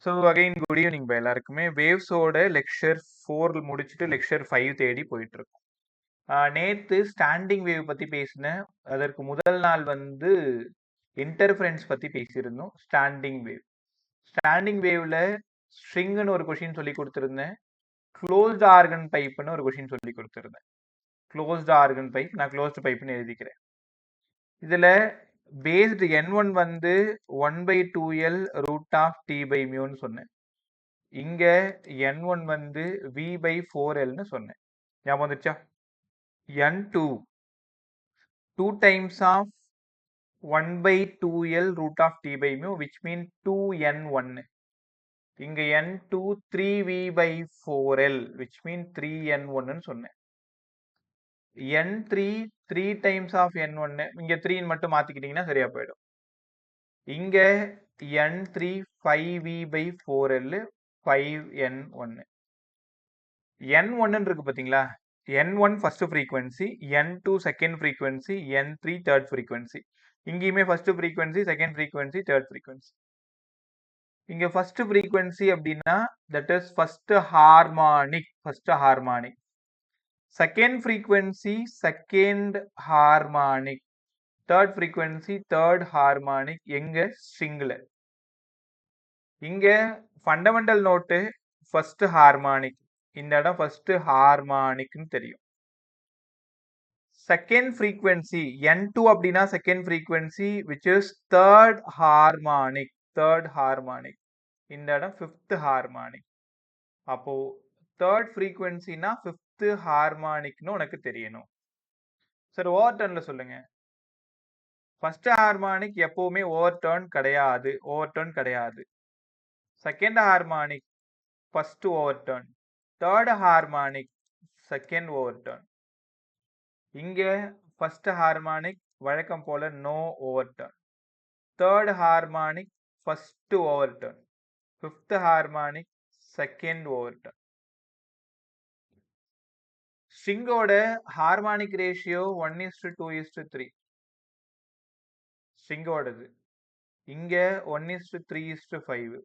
So again good evening bye எல்லாருக்குமே. வேவ்ஸோட lecture 4 முடிச்சுட்டு லெக்சர் 5 தேடி போயிட்டு இருக்கோம். நேத்து ஸ்டாண்டிங் வேவ் பத்தி பேசினேன். அதற்கு முதல் நாள் வந்து இன்டர்ஃபரன்ஸ் பத்தி பேசியிருந்தோம். Standing wave. ஸ்டாண்டிங் வேவ்ல ஸ்ட்ரிங்னு ஒரு கொஷின் சொல்லி கொடுத்துருந்தேன். க்ளோஸ்ட் ஆர்கன் பைப்னு ஒரு கொஷின் சொல்லி கொடுத்துருந்தேன். க்ளோஸ்ட் ஆர்கன் பைப், நான் க்ளோஸ்ட் பைப்னு எழுதிக்கிறேன். இதுல பேஸ்டு n1 வந்து 1/2l root of t by மியூன்னு சொன்னேன். இங்க n1 வந்து v/4lன்னு சொன்னேன். ஞாபகம் வந்துச்சா? n2 2 times of 1/2l root of t by mu, which means 2n1. இங்க n2 3v/4l, which means 3n1 ன்னு சொன்னேன். n3 3 times of n1, இங்க 3 மட்டும் மாத்திக்கிட்டீங்கன்னா சரியா போயிடும். இங்க n3 5v/4l 5n1. n1 இருக்கு பாத்தீங்களா? n1 first frequency, n2 second frequency, n3 third frequency. இங்கேயுமே first frequency, second frequency, third frequency. இங்க ஃபர்ஸ்ட் ஃப்ரீக்வன்சி அப்படின்னா that is first harmonic, second frequency second harmonic, third frequency third harmonic. எங்க? ஸ்ட்ரிங்ல. இங்க fundamental note first harmonic, இந்த இடம் first ஹார்மானிக்னு தெரியும். Second frequency n2 அப்படின்னா second frequency which is third harmonic, இந்த இடம் ஃபிஃப்த் ஹார்மானிக். அப்போ தேர்ட் ஃப்ரீக்வன்சினா ஃபிஃப்த் ஹார்மானிக்னு உனக்கு தெரியணும். சரி, ஓவர் டர்ன்ல சொல்லுங்க. ஃபர்ஸ்ட் ஹார்மானிக் எப்பவுமே ஓவர் டர்ன் கிடையாது. Second harmonic first overtone, third harmonic second overtone. இங்க ஃபர்ஸ்ட் ஹார்மானிக் வழக்கம் போல no overtone, third harmonic first overtone, fifth harmonic second overtone. ஸ்ட்ரிங்கோட ஹார்மானிக் ரேஷியோ 1:2:3. ஸ்ட்ரிங்கோடது இங்க 1:3:5.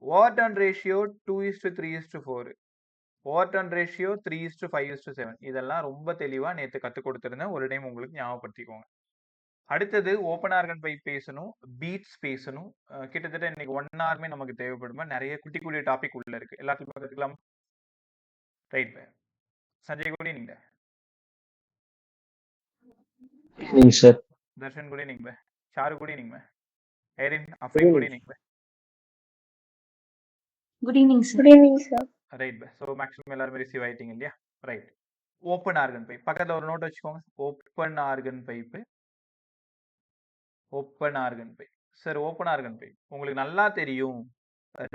Overtone ratio 2:3:4. Over turn ratio 3:5:7. இதெல்லாம் ரொம்ப தெளிவா நேத்து கற்றுக் கொடுத்திருந்தேன். ஒரு டைம் உங்களுக்கு ஞாபகப்படுத்திக்கோங்க. அடுத்தது ஓப்பன் ஆர்கன் பைப் பேசணும், பீட்ஸ் பேசணும். கிட்டத்தட்ட இன்னைக்கு 1 hourமே நமக்கு தேவைப்படுமா? நிறைய குட்டி குட்டி டாபிக் உள்ள இருக்கு. எல்லாத்தையும் கற்றுக்கலாம். Right by. சஞ்சய் கூட நீங்க, சார். தர்ஷன் கூட நீங்க, சாரு கூட நீங்க, எரின் அஃப்ரின் கூட நீங்க. Good evening sir. Right bye. So maximum எல்லாரும் ரிசீவ் ஆயிட்டீங்க இல்லையா? ரைட். ஓப்பன் ஆர்கன் பைப் பக்கத்துல ஒரு நோட் வச்சுக்கோங்க. Open organ pipe, open organ pipe. Sir open organ pipe உங்களுக்கு நல்லா தெரியும்.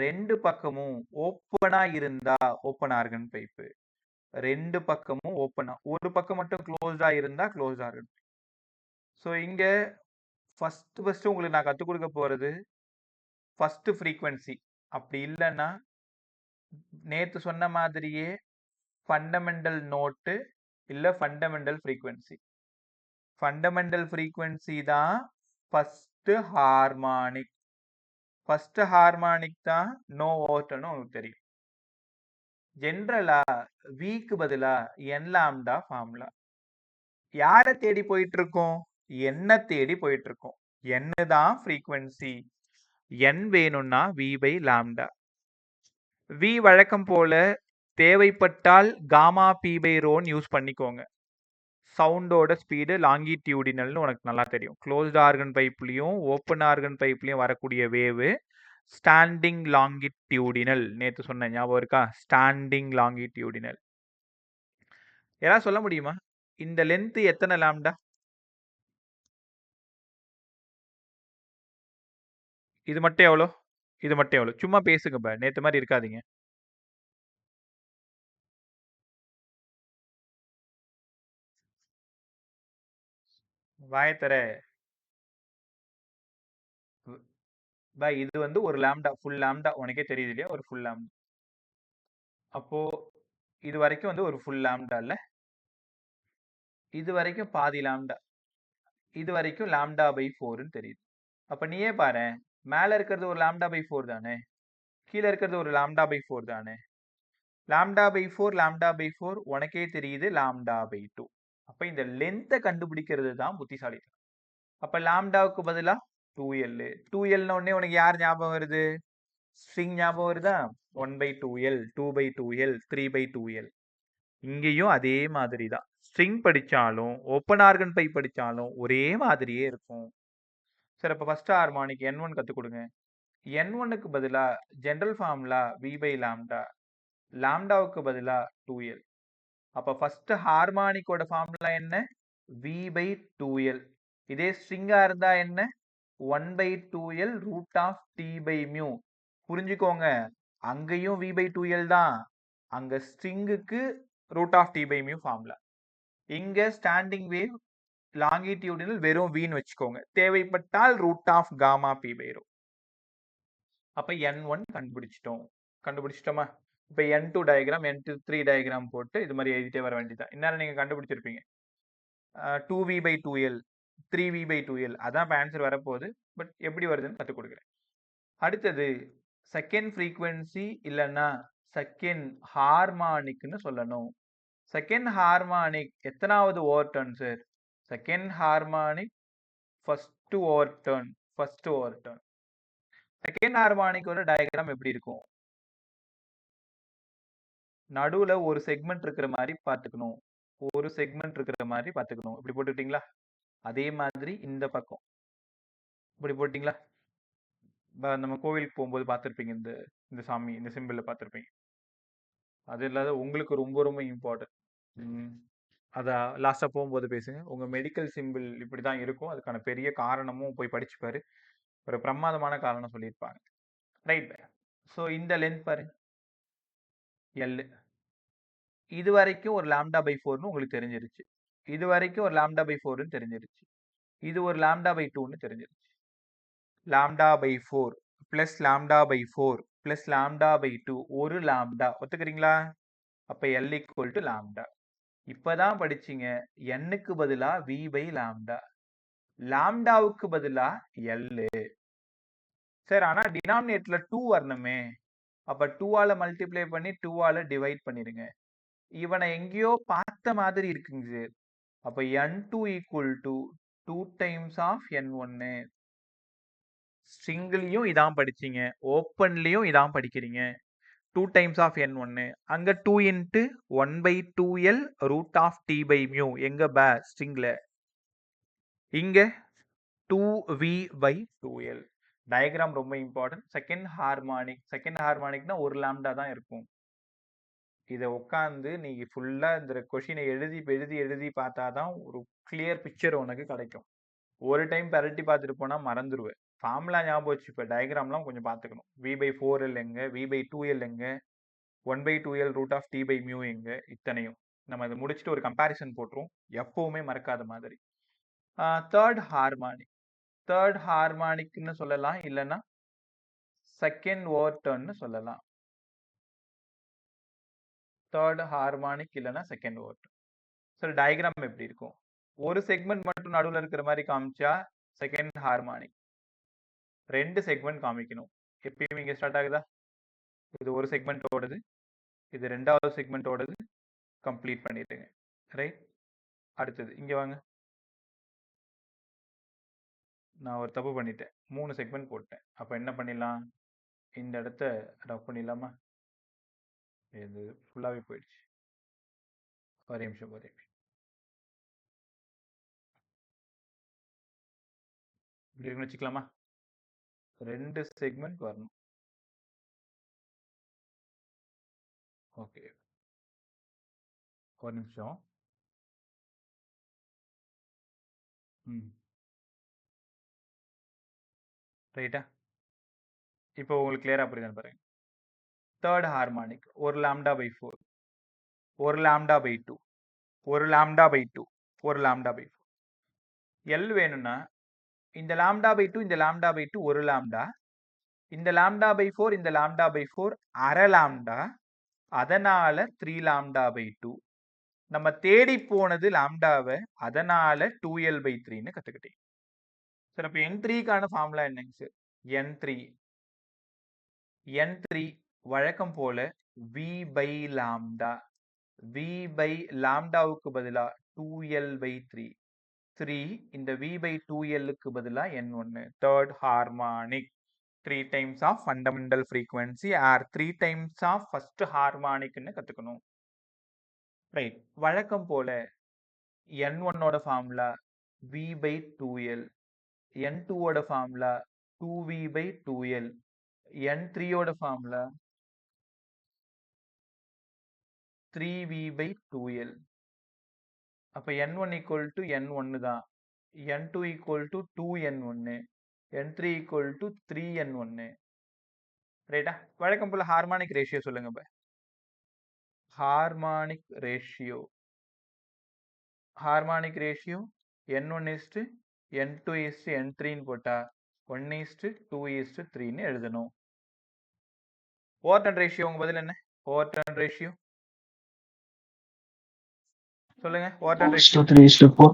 ரெண்டு பக்கமும் ஓப்பனா இருந்தா ஓப்பன் ஆர்கன் பைப்பு, ரெண்டு பக்கமும் ஓப்பனா, ஒரு பக்கம் மட்டும் க்ளோஸ்டா இருந்தா க்ளோஸ் ஆர்கன் பைப். ஸோ இங்க ஃபர்ஸ்ட் உங்களுக்கு நான் கற்றுக் கொடுக்க போறது ஃபர்ஸ்ட் ஃப்ரீக்வன்சி. அப்படி இல்லைன்னா நேத்து சொன்ன மாதிரியே ஃபண்டமெண்டல் நோட்டு இல்ல ஃபண்டமெண்டல் ஃப்ரீக்வன்சி. ஃபண்டமெண்டல் ஃப்ரீக்வன்சி தான் ஃபர்ஸ்ட் ஹார்மானிக். ஃபர்ஸ்ட் ஹார்மானிக் தான் நோ ஓவர்டர்ன் உங்களுக்கு தெரியும். ஜென்ரலா வீக்கு பதிலா n லாம்டா ஃபார்முலா. யாரை தேடி போயிட்டு இருக்கோம்? என்ன தேடி போயிட்டு இருக்கோம். n தான் ஃப்ரீக்வன்சி. n வேணும்னா v/லாம்டா. v வழக்கம் போல தேவைப்பட்டால் காமா p/ρ யூஸ் பண்ணிக்கோங்க. சவுண்டோட ஸ்பீடு லாங்கிடியூடினல்னு உனக்கு நல்லா தெரியும். க்ளோஸ்ட் ஆர்கன் பைப்லயும் ஓப்பன் ஆர்கன் பைப்லயும் வரக்கூடிய வேவு ஸ்டாண்டிங் லாங்கிடியூடினல். நேத்து சொன்ன ஞாபகம் இருக்கா? Standing longitudinal. யாராவது சொல்ல முடியுமா இந்த லென்த் எத்தனை லாம்டா? இது மட்டும் எவ்வளோ? இது மட்டும் எவ்வளோ? சும்மா பேசுங்க பா, நேத்து மாதிரி இருக்காதீங்க. வாயத்தர பா, இது வந்து ஒரு லாம்டா, ஃபுல் லாம்டா. உனக்கே தெரியுது இல்லையா? ஒரு ஃபுல் லாம்டா. அப்போ இது வரைக்கும் வந்து ஒரு ஃபுல் லாம்டா இல்ல, இது வரைக்கும் பாதி லாம்டா, இது வரைக்கும் லாம்டா பை 4ன்னு தெரியுது. அப்ப நீயே பாரு, மேல இருக்கிறது ஒரு லாம்டா பை 4 தானே. கீழே இருக்கிறது ஒரு லாம்டா பை 4 தானே. லாம்டா பை 4 லாம்டா பை 4 உனக்கே தெரியுது லாம்டா பை 2. அப்ப இந்த லென்த்தை கண்டுபிடிக்கிறது தான் புத்திசாலித்தனம். அப்ப லாம்டாவுக்கு பதிலா 2L. 2Lன உடனே உனக்கு யார் ஞாபகம் வருது? ஸ்ட்ரிங் ஞாபகம் வருதா? 1/2L, 2/2L, 3/2L. இங்கேயும் அதே மாதிரி தான். ஸ்ட்ரிங் படிச்சாலும் ஓப்பன் ஆர்கன் பை படிச்சாலும் ஒரே மாதிரியே இருக்கும். சரி, அப்ப ஃபர்ஸ்ட் ஹார்மானிக் N1 கத்து கொடுங்க. N1க்கு பதிலா general formula V by lambda, லாம்டாவுக்கு பதிலா 2L. அப்ப ஃபர்ஸ்ட் ஹார்மானிக்கோட ஃபார்முலா என்ன? V by 2L. இதே ஸ்ட்ரிங்கா இருந்தா என்ன? 1/2L root of T by mu. புரிஞ்சுக்கோங்க, அங்கேயும் V பை 2L தான். அங்க ஸ்ட்ரிங்குக்கு root of T by mu formula. இங்க ஸ்டாண்டிங் வேவ் லாங்கிடியூடினல் வெறும் Vன்னு வச்சுக்கோங்க. தேவைப்பட்டால் root of gamma P by rho. அப்ப N1 கண்டுபிடிச்சிட்டோமா? இப்ப N2 டயக்ராம், N3 டயக்ராம் போட்டு இது மாதிரி எழுதிட்டே வர வேண்டியதான். இந்நேரம் நீங்க கண்டுபிடிச்சிருப்பீங்க. 2V by 2L, 3V by 2L. அதான் இப்ப ஆன்சர் வரப்போகுது. பட் எப்படி வருதுன்னு கற்றுக் கொடுக்குறேன். அடுத்தது செகண்ட் ஃப்ரீக்வன்சி இல்லைன்னா செகண்ட் ஹார்மானிக்னு சொல்லணும். செகண்ட் ஹார்மானிக் எத்தனாவது overtone sir? Second harmonic first overtone. Second ஹார்மானிக்கோட டயக்ராம் எப்படி இருக்கும்? நடுவுல ஒரு செக்மெண்ட் இருக்கிற மாதிரி பார்த்துக்கணும். இப்படி போட்டுக்கிட்டீங்களா? அதே மாதிரி இந்த பக்கம் இப்படி போட்டீங்களா? நம்ம கோவிலுக்கு போகும்போது பார்த்துருப்பீங்க, இந்த சாமி இந்த சிம்பிள பார்த்துருப்பீங்க. அது இல்லாத உங்களுக்கு ரொம்ப ரொம்ப இம்பார்ட்டன்ட், அதான் லாஸ்டா போகும்போது பேசுங்க. உங்க மெடிக்கல் சிம்பிள் இப்படிதான் இருக்கும். அதுக்கான பெரிய காரணமும் போய் படிச்சுப்பாரு. ஒரு பிரமாதமான காரணம் சொல்லியிருப்பாங்க. ரைட். ஸோ இந்த லென்த் பாருங்க, L. இது வரைக்கும் ஒரு லாம்டா பை 4ன்னு உங்களுக்கு தெரிஞ்சிருச்சு. இது வரைக்கும் ஒரு லாம்டா பை 4ன்னு தெரிஞ்சிருச்சு. இது ஒரு லாம்டா பை 2ன்னு தெரிஞ்சிருச்சு. Lambda by 4 plus lambda by 4 plus lambda by 2 ஒரு லாம்டா. ஒத்துக்கிறீங்களா? அப்ப L ஈக்குவல் டு லாம்டா. இப்பதான் படிச்சீங்க. Nக்கு பதிலா V பை லாம்டா, லாம்டாவுக்கு பதிலா L. சார், ஆனா டினாமினேட்டர்ல 2 வரணுமே. அப்ப 2ஆல மல்டிப்ளை பண்ணி 2ஆல டிவைட் பண்ணிருங்க. இவனை எங்கேயோ பார்த்த மாதிரி இருக்குங்க சார். அப்ப N2 equal to 2 times of N1. ஸ்ட்ரிங்லயும் இதான் படிச்சீங்க, ஓப்பன்லயும் இதான் படிக்கிறீங்க. 2 டைம்ஸ் ஆஃப் N1. அங்க 2 into 1/2L root of T by mu. எங்க ஸ்ட்ரிங்ல. இங்க 2V பை 2L. டயக்ராம் ரொம்ப இம்பார்ட்டன்ட். செகண்ட் ஹார்மானிக்னா ஒரு லாம்டா தான் இருக்கும். இதை உட்காந்து நீங்க ஃபுல்லா இந்த கொஷினை எழுதி பார்த்தாதான் ஒரு கிளியர் பிக்சர் உனக்கு கிடைக்கும். ஒரு டைம் பெரட்டி பார்த்துட்டு போனா மறந்துடுவேன். ஃபார்முலா ஞாபகம் வச்சு இப்போ டயக்ராம்லாம் கொஞ்சம் பார்த்துக்கணும். V பை 4L எங்க, V பை 2L எங்க, 1/2L root of T by mu எங்க, இத்தனையும் நம்ம அதை முடிச்சுட்டு ஒரு கம்பேரிசன் போட்டுரும். எப்பவுமே மறக்காத மாதிரி. தேர்ட் ஹார்மானிக்னு சொல்லலாம், இல்லைன்னா செகண்ட் ஓவர்டர்ன்னு சொல்லலாம். தேர்ட் ஹார்மானிக் இல்லைன்னா செகண்ட் ஓவர்டர்ன். சரி, டயக்ராம் எப்படி இருக்கும்? ஒரு செக்மெண்ட் மட்டும் நடுவில் இருக்கிற மாதிரி காமிச்சா செகண்ட் ஹார்மானிக். 2 செக்மெண்ட் காமிக்கணும். எப்பயும் இங்க ஸ்டார்ட் ஆகுதா? இது ஒரு செக்மெண்ட் ஓடுது, இது 2வது செக்மெண்ட் ஓடுது. கம்ப்ளீட் பண்ணிடுங்க. ரைட். அடுத்தது இங்க வாங்க. நான் ஒரு தப்பு பண்ணிட்டேன், 3 செக்மெண்ட் போட்டேன். அப்ப என்ன பண்ணிடலாம்? இந்த இடத்த ரஃப் பண்ணிடலாமா? இது ஃபுல்லாவே போயிடுச்சு. ஒரே நிமிஷம். இப்படி இருக்குன்னு வச்சுக்கலாமா? 2 செக்மெண்ட் வரணும். ஓகே, ஒரு நிமிஷம். ரைட்டா? இப்போ உங்களுக்கு கிளியரா புரியுதுன்னு பாருங்க. தேர்ட் ஹார்மானிக் ஒரு லாம்டா பை 4, ஒரு லாம்டா பை 2, ஒரு லாம்டா பை 2, ஒரு லாம்டா பை 4. L வேணும்னா இந்த லாம்டா பை 2, இந்த லாம்டா பை 2 ஒரு லாம்டா, இந்த லாம்டா பை 4, இந்த லாம்டா பை 4 அரை லாம்டா, அதனால 3 லாம்டா பை 2. நம்ம தேடி போனது லாம்டாவை, அதனால 2L பை 3ன்னு கத்துக்கிட்டீங்க. சார், அப்ப N3க்கான ஃபார்முலா என்னங்க சார்? N3 n3 வழக்கம் போல v by lambda. v by lambdaவுக்கு பதிலா 2l by 3. 3 இந்த v by 2lக்கு பதிலா n1. Third harmonic. 3 times of fundamental frequency or 3 times of first harmonic ன்னு கத்துக்கணும். ரைட். வழக்கம் போல n1 ஓட formula v by 2l. n2 ஓட formula 2v by 2l. n3 ஓட ஃபார்முலா 3v by 2l. அப்ப n1 equal to n1 தான். n2 equal to 2n1. n3 equal to 3n1. ரைட்டா? வழக்கம் போல ஹார்மானிக் ரேஷியோ சொல்லுங்க பா. Harmonic ratio. Harmonic ratio n1 is to n2 is to n3 ன்னு போட்டா 1 is to 2 is to 3 ன்னு எழுதணும். ஓவர்டன் ரேஷியோ உங்க பதில் என்ன? ஓவர்டன் ரேஷியோ சொல்லுங்க. Overton ratio 2:3:4.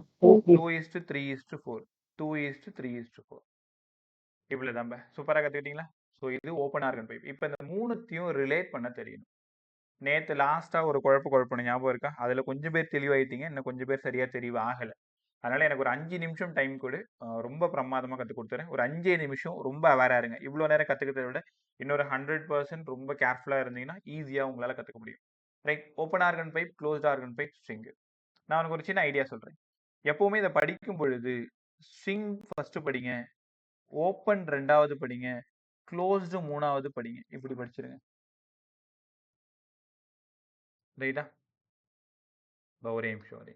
2 is to 3 is to 4. 2 is to 3 is to 4. இவ்வளவுதான் பா. சூப்பரா கத்துக்கிட்டீங்களா? சோ இது ஓபன் ஆர்கன் பைப். இப்போ இந்த மூணுத்தையும் ரிலேட் பண்ண தெரியணும். நேத்து லாஸ்டா ஒரு குழப்பம் ஞாபகம் இருக்கா? அதுல கொஞ்சம் பேர் தெளிவாயிட்டீங்க, இன்னும் கொஞ்சம் பேர் சரியா தெளிவு ஆகல. அதனால எனக்கு ஒரு 5 நிமிஷம் டைம் கொடு. ரொம்ப பிரமாதமா கத்து கொடுத்துறேன். ஒரு 5 நிமிஷம் ரொம்ப அவேரா இருங்க. இவ்வளவு நேரம் கத்துக்கிறதை விட இன்னொரு 100% ரொம்ப கேர்ஃபுல்லா இருந்தீங்கன்னா ஈஸியா உங்களால கத்துக்க முடியும். Right. Open organ pipe, closed organ pipe, string. நான் உனக்கு ஒரு சின்ன ஐடியா சொல்றேன். எப்பவுமே இதை படிக்கும் பொழுது ஸ்ட்ரிங் ஃபர்ஸ்ட் படிங்க, ஓப்பன் 2வது படிங்க, க்ளோஸ்டு 3வது படிங்க. இப்படி படிச்சிருங்க. ரைட்டா? ஒரே நிமிஷம் ஒரே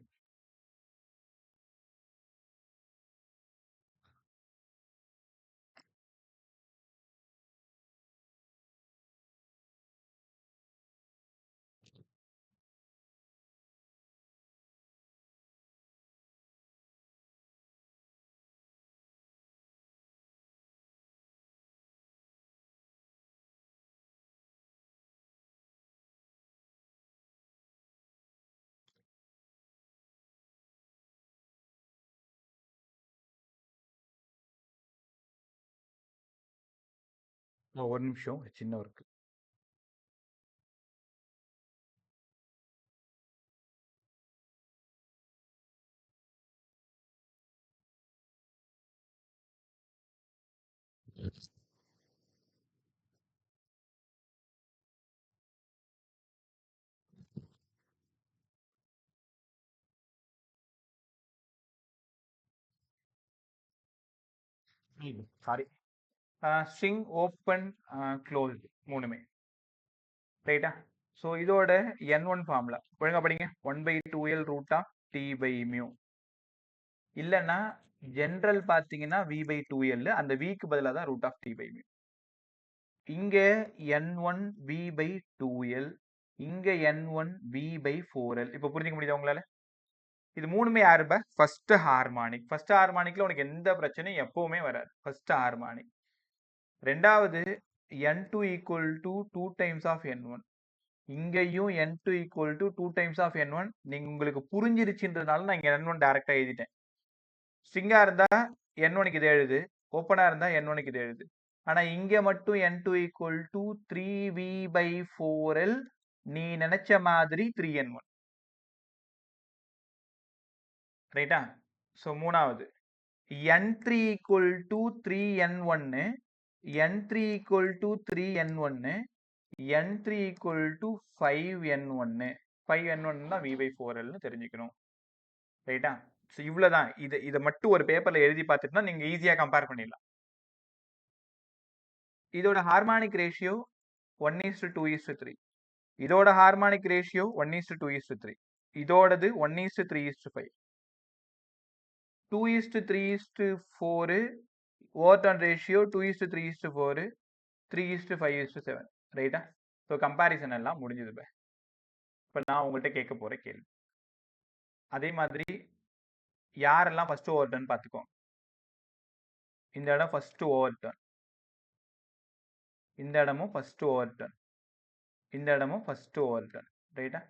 ஒரு நிமிஷம் சின்ன work. Sorry. String, open, closed மூணுமே. ரைட்டா? ஸோ இதோட n1 ஃபார்முலா ஒழுங்கா படிங்க. 1/2l root of t by mu. இல்லைன்னா ஜென்ரல் பார்த்தீங்கன்னா v/2l, அந்த vக்கு பதிலாக தான் root of t by mu. இங்க n1 v/2l, இங்க n1 v/4l. இப்போ புரிஞ்சுக்க முடியுதா உங்களால? இது மூணுமே யாருப்பா? First harmonic. ஃபர்ஸ்ட் ஹார்மானிக்ல உனக்கு எந்த பிரச்சனையும் எப்பவுமே வராது. First harmonic. ரெண்டாவது n2 equal to 2 times of n1. இங்கேயும் n2 equal to 2 times of n1. நீங்க உங்களுக்கு புரிஞ்சிருச்சுன்றதுனால நான் இங்க n1 டைரக்டா எழுதிட்டேன். ஸ்ட்ரிங்கா இருந்தா n1க்கு இது எழுது, ஓப்பனா இருந்தா n1க்கு இது எழுது. ஆனா இங்க மட்டும் n2 equal to 3v/4l, நீ நினைச்ச மாதிரி 3n1. ரைட்டா? சோ மூணாவது n3 equal to 3n1, n3 equal to 3n1, n3 equal to 5n1. 5n1 தான் v/4l ன்னு தெரிஞ்சுக்கணும். ரைட்டா? சோ இவ்வளவுதான். இதை மட்டும் ஒரு பேப்பர்ல எழுதி பார்த்துட்டுனா நீங்க ஈஸியா கம்பேர் பண்ணிடலாம். இதோட ஹார்மானிக் ரேஷியோ 1:2:3. இதோட ஹார்மானிக் ரேஷியோ 1:2:3. இதோடது 1:3:5. 2:3:4 Overton ratio 2:3:4, 3:5:7. ரைட்டா? ஸோ கம்பேரிசன் எல்லாம் முடிஞ்சது. இப்போ நான் உங்கள்கிட்ட கேட்க போற கேள்வி அதே மாதிரி யாரெல்லாம் ஃபர்ஸ்ட் ஓவர்டன் பார்த்துக்கோங்க. இந்த இடம் ஃபர்ஸ்ட் ஓவர்டன், இந்த இடமும் ஃபர்ஸ்ட் ஓவர்டன், இந்த இடமும் ஃபர்ஸ்ட் ஓவர்டன். ரைட்டா?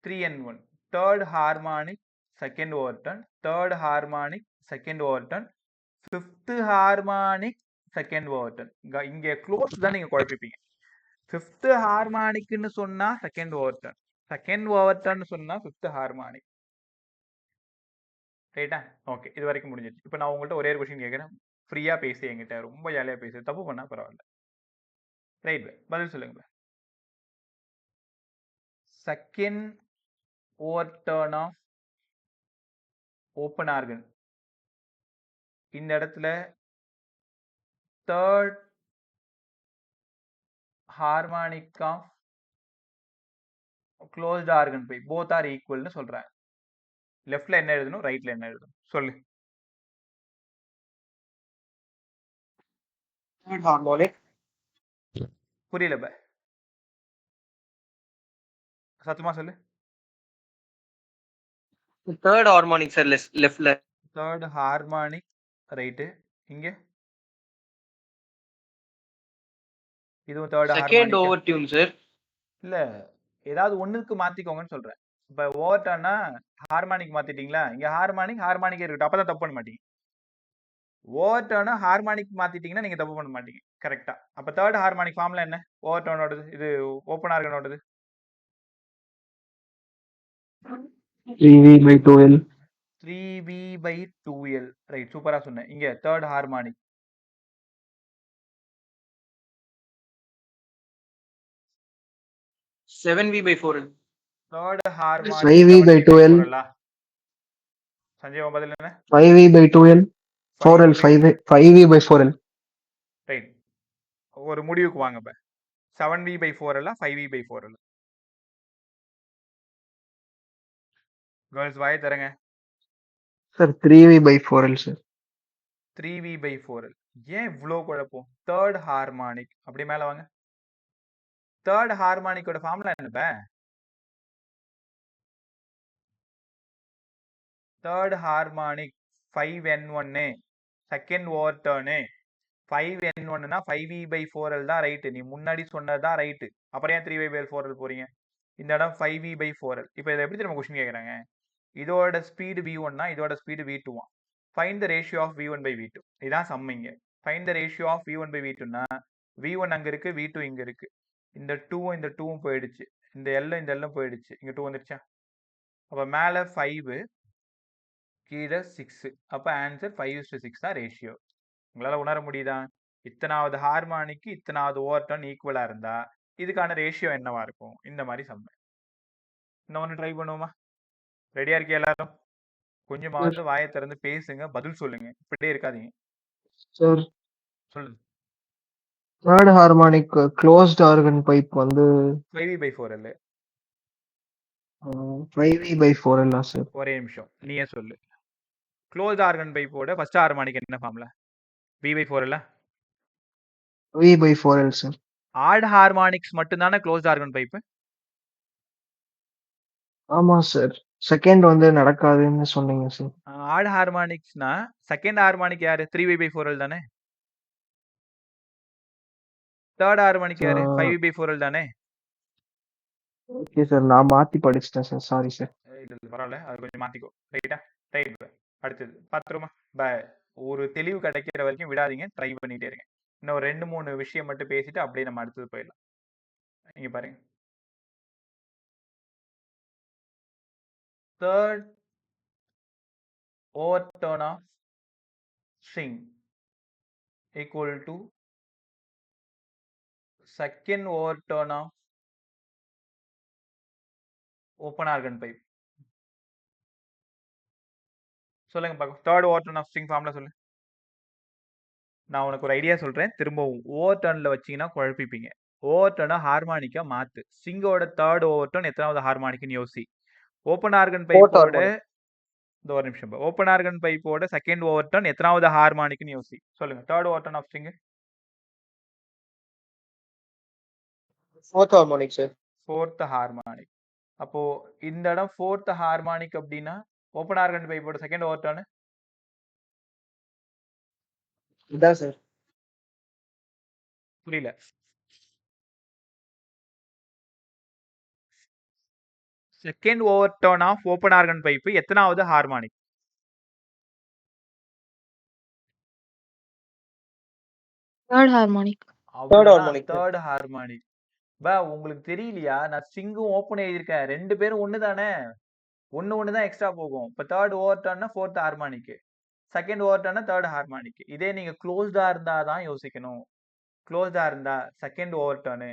3n1 third harmonic second Overton, third harmonic second Overton, fifth harmonic second Overton. இங்க க்ளோஸ் தான் நீங்க குழப்பிப்பீங்க. ஃபிஃப்த் ஹார்மானிக்னு சொன்னா செகண்ட் ஓவர்டன், செகண்ட் ஓவர்டன் சொன்னா ஃபிஃப்த் ஹார்மானிக். ரைட்டா? ஓகே, இது வரைக்கும் முடிஞ்சிருச்சு. இப்போ நான் உங்கள்கிட்ட ஒரே ஒரு கொஸ்டின் கேட்குறேன். ஃப்ரீயா பேசி என்கிட்ட ரொம்ப ஜாலியா பேசு. தப்பு பண்ணா பரவாயில்ல. ரைட், பதில் சொல்லுங்க. Second overtone of open organ. இந்த இடத்துல third harmonic of closed organ by both are ஈக்குவல்னு சொல்றாங்க. லெஃப்ட்ல என்ன எழுதணும், ரைட்ல என்ன எழுதணும் சொல்லு. Third harmonic. புரியல ப, சத்தமா சொல்லு. Third harmonic, sir. Left. Third harmonic, right. இங்க இதுவும் third Second harmonic. overtune, sir. இல்ல, ஏதாவது ஒண்ணுக்கு மாத்திக்கோங்கன்னு சொல்றேன். இப்ப ஓவர்டர்னா ஹார்மானிக் மாத்திட்டீங்களா, இங்க ஹார்மானிக் ஹார்மானிக்கே இருக்கட்டும், அப்பதான் தப்பு பண்ண மாட்டீங்க. ஓவர்டர்னா ஹார்மானிக் மாத்திட்டீங்கன்னா நீங்க தப்பு பண்ண மாட்டீங்க. கரெக்டா? அப்ப தேர்ட் ஹார்மானிக் ஃபார்ம்ல என்ன? ஓவர்டர்னோடது, இது ஓப்பன் ஆர்கனோடது 3V by 2L. 3V by 2L. Right, சூப்பரா சொன்னேன். இங்க third harmonic 7V by 4L. Third harmonic 5V by 2L. Sanjay, உன் பதில் என்ன? 5V by 2L. 4L. 5V by 4L. Right, ஒரு முடிவுக்கு வாங்க. 7V by 4L 5V by 4L? Girls வாயை தரங்க. Sir, 3V by 4L, sir. 3V by 4L. ஏன் இவ்வளோ குழப்பம்? தேர்ட் ஹார்மானிக், அப்படி மேல வாங்க. தேர்ட் ஹார்மானிக்கோட ஃபார்முலா என்னப்ப? Third harmonic 5N1, second overtone 5N1னா 5V by 4L தான் ரைட்டு. நீ முன்னாடி சொன்னதுதான் ரைட்டு. அப்புறம் ஏன் 3V by 4L போறீங்க? இந்த இடம் 5V by 4L. இப்போ இதை எப்படி நம்ம கொஸ்டின் கேட்குறாங்க? இதோட ஸ்பீடு V1னா இதோட speed V2. Find the ratio of V1 by V2. இதான் சம்மிங்க. Find the ratio of V1 by V2னா V1 அங்க இருக்கு, V2 இங்க இருக்கு. இந்த 2வும் இந்த 2வும் போயிடுச்சு, இந்த எல்லும் இந்த எல்லும் போயிடுச்சு, இங்க 2 வந்துருச்சா? அப்ப மேல 5, கீழே 6. அப்ப ஆன்சர் 5:6 தான் ரேஷியோ. உங்களால உணர முடியுதா? இத்தனாவது ஹார்மானிக்கு இத்தனாவது ஓவர்டர்ன் ஈக்குவலா இருந்தா இதுக்கான ரேஷியோ என்னவா இருக்கும்? இந்த மாதிரி சம்ம. இன்னொன்னு ட்ரை பண்ணுவோமா? ரெடியா இருக்கியா எல்லாரும்? கொஞ்சமாவது வாயை திறந்து பேசுங்க, பதில் சொல்லுங்க, இப்படியே இருக்காதீங்க. Sir, சொல்லுங்க. third harmonic closed organ pipe வந்து 5V by 4L. 5V by 4L, sir. ஒரே நிமிஷம், நீயே சொல்லு. க்ளோஸ் ஆர்கன் பைப்போட ஃபர்ஸ்ட் ஹார்மானிக் என்ன formula? V by 4L. V by 4L, sir. Odd harmonics மட்டும் தானே க்ளோஸ் ஆர்கன் பைப்பு? ஆமா சார், செகண்ட் வந்து நடக்காதுன்னு சொன்னீங்க சார். ஆட் ஹார்மானிக்ஸ்னா செகண்ட் ஹார்மானிக் யாரு? 3V by 4L தானே. தேர்ட் ஹார்மானிக் யாரு? 5V by 4L தானே. ஓகே சார், நான் மாத்தி படிச்சிட்டேன் சார், சாரி சார். பரவாயில்ல, அது கொஞ்சம் மாத்திக்கோ. ரைட்டா? ரைட். அடுத்தது பாத்துருமா? ஒரு தெளிவு கிடைக்கிற வரைக்கும் விடாதீங்க, ட்ரை பண்ணிட்டே இருங்க. இன்னும் 2-3 விஷயம் மட்டும் பேசிட்டு அப்படியே நம்ம அடுத்தது போயிடலாம். இங்க பாருங்க. Third overturn of string equal to second overturn of open organ pipe. சொல்லுங்க பாக்க. Third overturn of string formula சொல்லு. நான் உனக்கு ஒரு ஐடியா சொல்றேன், திரும்பவும் ஓவர்டர்ன்ல வச்சீங்கன்னா குழப்பிப்பீங்க. ஓவர்டர்னா ஹார்மானிக்கா மாத்து. ஸ்ட்ரிங்கோட தேர்ட் ஓவர்டர்ன் எத்தனாவது ஹார்மானிக்னு யோசி. ஓப்பன் ஆர்கன் பைப்போட இந்த ஒரு நிமிஷம். ஓப்பன் ஆர்கன் பைப்போட செகண்ட் ஓவர்டர்ன் எத்தனாவது ஹார்மானிக்னு யோசி. சொல்லுங்க. Third overtone of string. Fourth harmonic, sir. Fourth harmonic. அப்போ இந்த இடம் ஃபோர்த் ஹார்மானிக் அப்படின்னா ஓப்பன் ஆர்கன் பைப்போட செகண்ட் ஓவர்டர்ன் இதான் சார். புரியல. Second overtone of open organ pipe எத்தனாவது ஹார்மானிக்? Third harmonic. அவ்வளவுதான் harmonic, sir. Third harmonic. உங்களுக்கு தெரியலையா? நான் ஸ்ட்ரிங்கும் ஓப்பன் எழுதியிருக்கேன். ரெண்டு பேரும் ஒண்ணு தானே, ஒண்ணு தான் எக்ஸ்ட்ரா போகும். இப்ப தேர்ட் ஓவர் டர்ன்னா ஃபோர்த் ஹார்மானிக், செகண்ட் ஓவர் டர்ன்னா தேர்ட் ஹார்மானிக். இதே நீங்க க்ளோஸ்டா இருந்தா தான் யோசிக்கணும். க்ளோஸ்டா இருந்தா செகண்ட் ஓவர் டர்னு,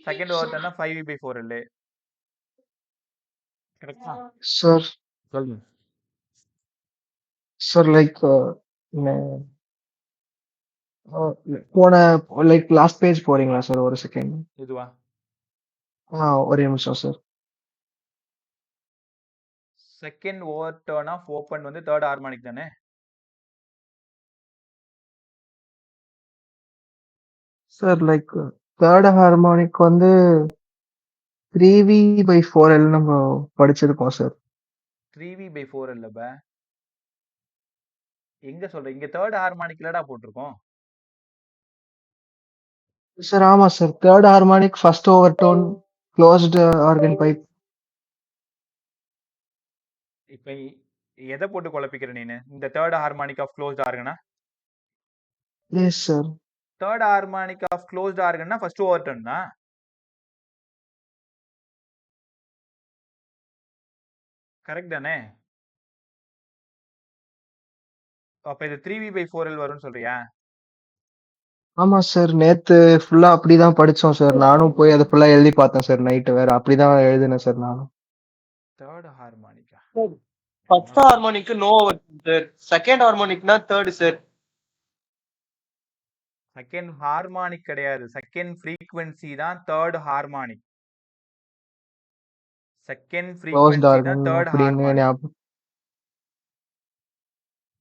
செகண்ட் ஓவர் டர்ன்னா 5v/4 இல்ல. கரெக்டா? Sir, சொல்லுங்க. sir, like, போன லைக் லாஸ்ட் பேஜ் போறீங்களா சார்? ஒரு செகண்ட். இதுவா? ஒரே நிமிஷம் sir. Second overtone of open வந்து தேர்ட் ஹார்மானிக் தானே? சார் லைக் தேர்ட் ஹார்மோனிக் வந்து 3v/4L நம்ம படிச்சிருக்கோம் சார். 3v/4 இல்ல பே. எங்க சொல்ற? இங்க தேர்ட் ஹார்மானிக்லடா போட்டிருக்கோம். சார் ஆமா sir. Third harmonic first overtone closed organ pipe. இப்ப எதை போட்டு குழப்பிக்கிற நீனு? இந்த தேர்ட் ஹார்மானிக் ஆஃப் க்ளோஸ்ட் ஆர்கனா? Yes sir. Third harmonic of closed ஆர்கன்னா ஃபர்ஸ்ட் ஓவர் டர்ன் தான். கரெக்ட் தானே? அப்ப இது 3v/4L வரும்னு சொல்றியா? ஆமா சார். நேத்து ஃபுல்லா அப்படிதான் படிச்சோம் சார். நானும் போய் அதை ஃபுல்லா எழுதி பார்த்தேன் சார். நைட்டு வேற அப்படிதான் எழுதினேன் சார் நானும். தேர்ட் ஹார்மானிக்கா? First harmonic no over sir. Second ஹார்மோனிக்னா தேர்ட் சார். செகண்ட் ஹார்மானிக் கிடையாது, செகண்ட் ஃப்ரீக்வென்சி தான் third harmonic. Second closed frequency தான் ஆர்கன் தேர்ட் அப்படின்னு ஹார்மானிக். ஞாபகம்.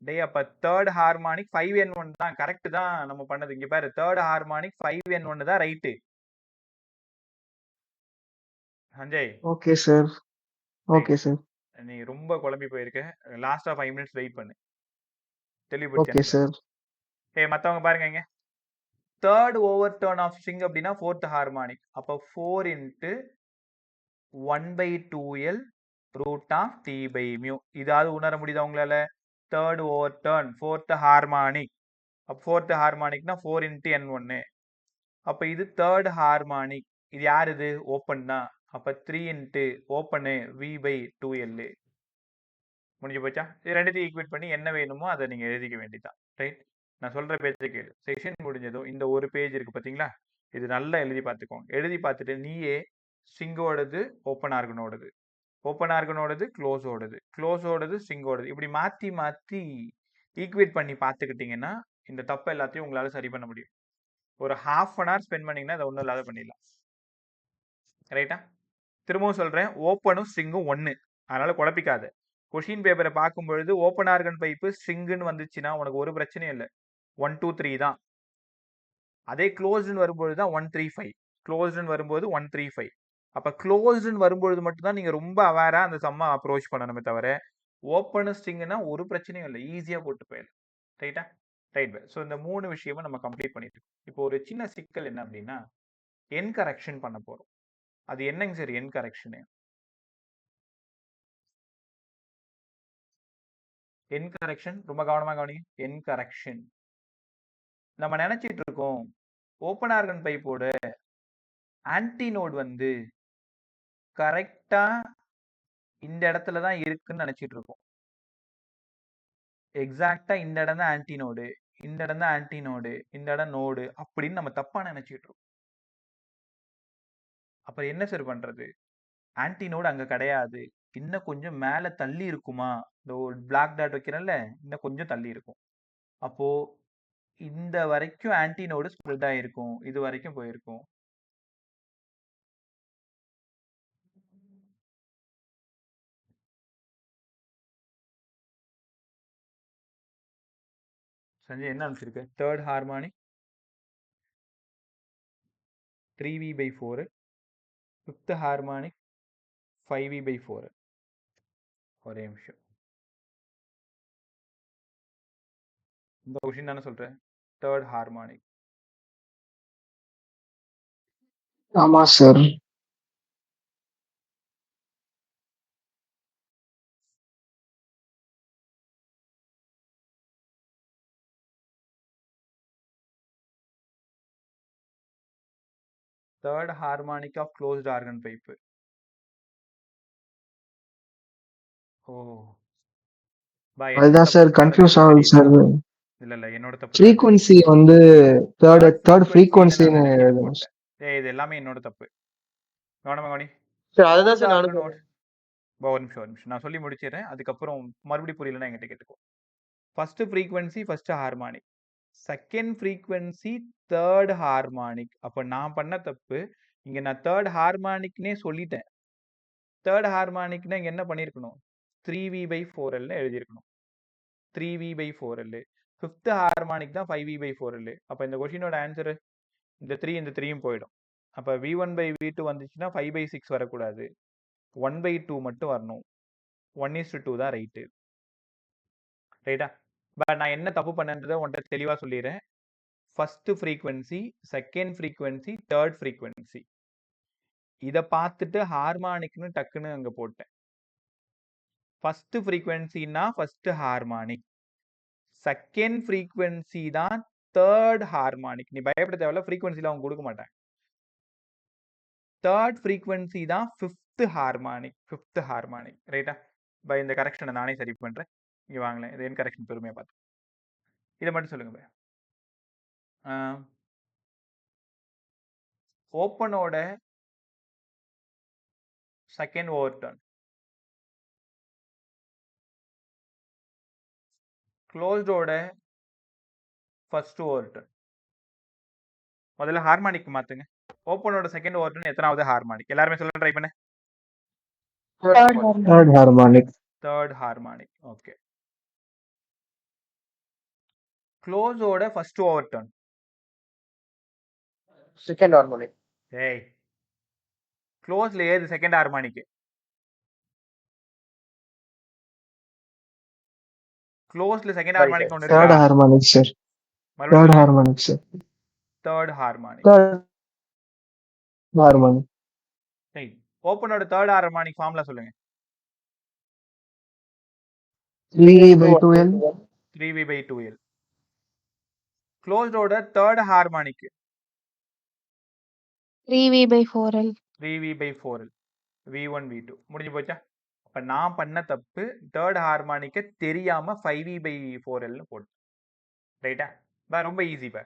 டேய் அப்ப தேர்ட் ஹார்மானிக் 5n1 தான். கரெக்ட் தான் நம்ம பண்ணது. இங்க பாரு, தேர்ட் ஹார்மானிக் 5n1 தான் right. Sanjay, okay sir. Okay sir. நீ ரொம்ப குழம்பி போயிருக்க. லாஸ்டா 5 மினிட்ஸ் வெயிட் பண்ணு. ஓகே தெளிவுபடுத்தி சார். ஏய் மத்தவங்க பாருங்க இங்க. Third over turn of string அப்படின்னா ஃபோர்த் ஹார்மானிக். அப்ப 4 into 1/2L root of t/μ. இதாவது உணர முடியுதா உங்களால? Third over turn fourth harmonic. அப்ப ஃபோர்த் ஹார்மானிக்னா 4 இன்ட்டு n1. அப்ப இது தேர்ட் ஹார்மானிக். இது யார்? இது ஓப்பன் தான். அப்ப 3 இன்ட்டு ஓப்பனு v/2L. முடிஞ்சு போச்சா? இது ரெண்டுத்தையும் ஈக்குவேட் பண்ணி என்ன வேணுமோ அதை நீங்க எழுதிக்க வேண்டியதான். ரைட்? நான் சொல்ற பேஜை கேளு. செஷன் முடிஞ்சதும் இந்த ஒரு பேஜ் இருக்கு பாத்தீங்களா, இது நல்லா எழுதி பார்த்துக்கோங்க. எழுதி பார்த்துட்டு நீயே ஸ்ட்ரிங்கோடது ஓப்பன் ஆர்கனோடது, ஓப்பன் ஆர்கனோடது க்ளோஸோடது, க்ளோஸோடது ஸ்ட்ரிங்கோடது, இப்படி மாத்தி மாத்தி ஈக்குவேட் பண்ணி பார்த்துக்கிட்டீங்கன்னா இந்த தப்பு எல்லாத்தையும் உங்களால சரி பண்ண முடியும். ஒரு ½ hour ஸ்பெண்ட் பண்ணீங்கன்னா அதை ஒன்றும் இல்லாத பண்ணிடலாம். ரைட்டா? திரும்பவும் சொல்றேன், ஓப்பனும் ஸ்ட்ரிங்கும் ஒன்று, அதனால குழப்பிக்காத. கொஷின் பேப்பரை பார்க்கும் பொழுது ஓப்பன் ஆர்கன் பைப்பு ஸ்ட்ரிங்குன்னு வந்துச்சுன்னா உனக்கு ஒரு பிரச்சனையும் இல்லை, 1 2 3 தான். அதே க்ளோஸ்டுன்னு வரும்பொழுது தான் 1 3 5. க்ளோஸ்டுன்னு வரும்போது 1 3 5. அப்ப க்ளோஸ்டுன்னு வரும்பொழுது மட்டும்தான் நீங்க ரொம்ப அவேரா அந்த சம்மா அப்ரோச் பண்ணணுமே தவிர, ஓப்பன் ஸ்ட்ரிங்னா ஒரு பிரச்சனையும் இல்லை, ஈஸியா போட்டு போயிடலாம். ரைட்டா? ரைட். ஸோ இந்த 3 விஷயமும் நம்ம கம்ப்ளீட் பண்ணிட்டு இப்போ ஒரு சின்ன சிக்கல் என்ன அப்படின்னா, என் கரெக்ஷன் பண்ண போறோம். அது என்னங்க சார் என் கரெக்ஷனு? என் கரெக்ஷன் ரொம்ப கவனமா கவனிங்க. என் கரெக்ஷன் நம்ம நினைச்சிட்டு இருக்கோம் ஓப்பன் ஆர்கன் பைப்போட ஆன்டினோட் வந்து கரெக்டா இந்த இடத்துல தான் இருக்குன்னு நினைச்சிட்டு இருக்கோம். எக்ஸாக்டா இந்த இடம் தான் ஆன்டினோடு, இந்த இடம் தான் ஆன்டினோடு, இந்த இடம் நோடு அப்படின்னு நம்ம தப்பா நினைச்சிட்டு இருக்கோம். அப்புறம் என்ன சார் பண்றது? ஆன்டினோடு அங்க கிடையாது, இன்னும் கொஞ்சம் மேல தள்ளி இருக்குமா? இந்த ஒரு பிளாக் டாட் வைக்கிறேன்ல, இன்னும் கொஞ்சம் தள்ளி இருக்கும். அப்போ இந்த வரைக்கும் ஆன்டினோடு ஸ்ப்ரெட் ஆயிருக்கும், இது வரைக்கும் போயிருக்கும். சஞ்சய் என்ன அனுப்பிச்சிருக்கு? Third harmonic 3v/4, fifth harmonic 5v/4. ஒரே நிமிஷம். இந்த கொஷின் தானே சொல்றேன், தேர்ட் ஹார்மானிக். ஆமா sir. Third harmonic of closed organ pipe. ஓ என்னோட அதுதான் சார் தப்பு கன்ஃபியூஸ் எனக்கு ஆகுது சார். தெரியுது. இல்ல என்னோட தப்பு தான் இது. ஃப்ரீக்வன்சி வந்து தேர்ட் frequency-ன்னு ஃப்ரீக்வன்சின்னு நான் நினைச்சிட்டு எழுதணும். போட்டேன். இது எல்லாமே என்னோட தப்பு. கவனமா கவனி. சார் அதுதான் சார் ஆர்கன் நானும் ஒரு நிமிஷம் நான் சொல்லி முடிச்சிடுறேன். அதுக்கப்புறம் மறுபடியும் புரியலன்னா என்கிட்ட கேட்டுக்கோ. First frequency first harmonic, second frequency third harmonic. அப்ப நான் பண்ண தப்பு இங்க, நான் தேர்ட் ஹார்மானிக்னே சொல்லிட்டேன். தேர்ட் ஹார்மானிக்னா இங்க என்ன பண்ணிருக்கணும், 3v/4l எழுதியிருக்கணும். 3v/4l. ஃபிஃப்த் ஹார்மானிக் தான் 5v/4l. அப்ப இந்த கொஸ்டினோட ஆன்சர் இந்த 3 இந்த 3யும் போயிடும். அப்ப v1/v2 வந்துச்சுன்னா 5/6 வரக்கூடாது, 1/2 மட்டும் வரணும். 1:2 தான் ரைட்டு. ரைட்டா? பட் நான் என்ன தப்பு பண்ணன்றதை உன்கிட்ட தெளிவா சொல்லிடுறேன். First frequency, second frequency, third frequency, இதை பார்த்துட்டு ஹார்மானிக்னு டக்குன்னு அங்க போட்டேன். ஃபர்ஸ்ட் ஃப்ரீக்வன்சினா ஃபர்ஸ்ட் ஹார்மானிக், செகண்ட் ஃப்ரீக்வன்சி தான் தேர்ட் ஹார்மானிக். நீ பயப்பட தேவையில்ல, ஃப்ரீக்வன்சில அவங்க கொடுக்க மாட்டாங்க. தேர்ட் ஃப்ரீக்வன்சி தான் ஃபிஃப்த் ஹார்மானிக். ரைட்டா? பை இந்த கரெக்ஷனை நானே சரி பண்றேன். இங்க வாங்களேன், இது என் கரெக்ஷன் பெருமையா பார்த்து இதை மட்டும் சொல்லுங்க பை. ஓப்பனோட செகண்ட் ஓவர்டர்ன், க்ளோஸ்டோட ஃபர்ஸ்ட் ஓவர்டர்ன். முதல்ல ஹார்மானிக் மாத்துங்க. ஓப்பனோட செகண்ட் ஓவர்டர்ன் எத்தனாவது ஹார்மானிக்? எல்லாருமே சொல்ல ட்ரை பண்ணு. Third harmonic. Third harmonic. Okay. க்ளோஸோட ஃபர்ஸ்ட் ஓவர்டர்ன். Second harmonic. ஏய், க்ளோஸ்ல ஏது செகண்ட் ஹார்மானிக்? க்ளோஸ்ல செகண்ட் ஹார்மானிக் ஒன்னு தேர்ட் இருக்கா? Harmonic sir. Third harmonic sir. Third harmonic. Third harmonic. சரி, ஓப்பனோட தேர்ட் ஹார்மானிக் ஃபார்முலா சொல்லுங்க. 3v/2l. 3v/2l. க்ளோஸ்டோட third harmonic 3v/4l. 3v/4l. v1 v2 முடிஞ்சு போச்சா? அப்ப நான் பண்ண தப்பு, தேர்ட் ஹார்மானிக்க தெரியாம 5v/4l போட்டேன். ரைட்டா? ரொம்ப ஈஸி பா.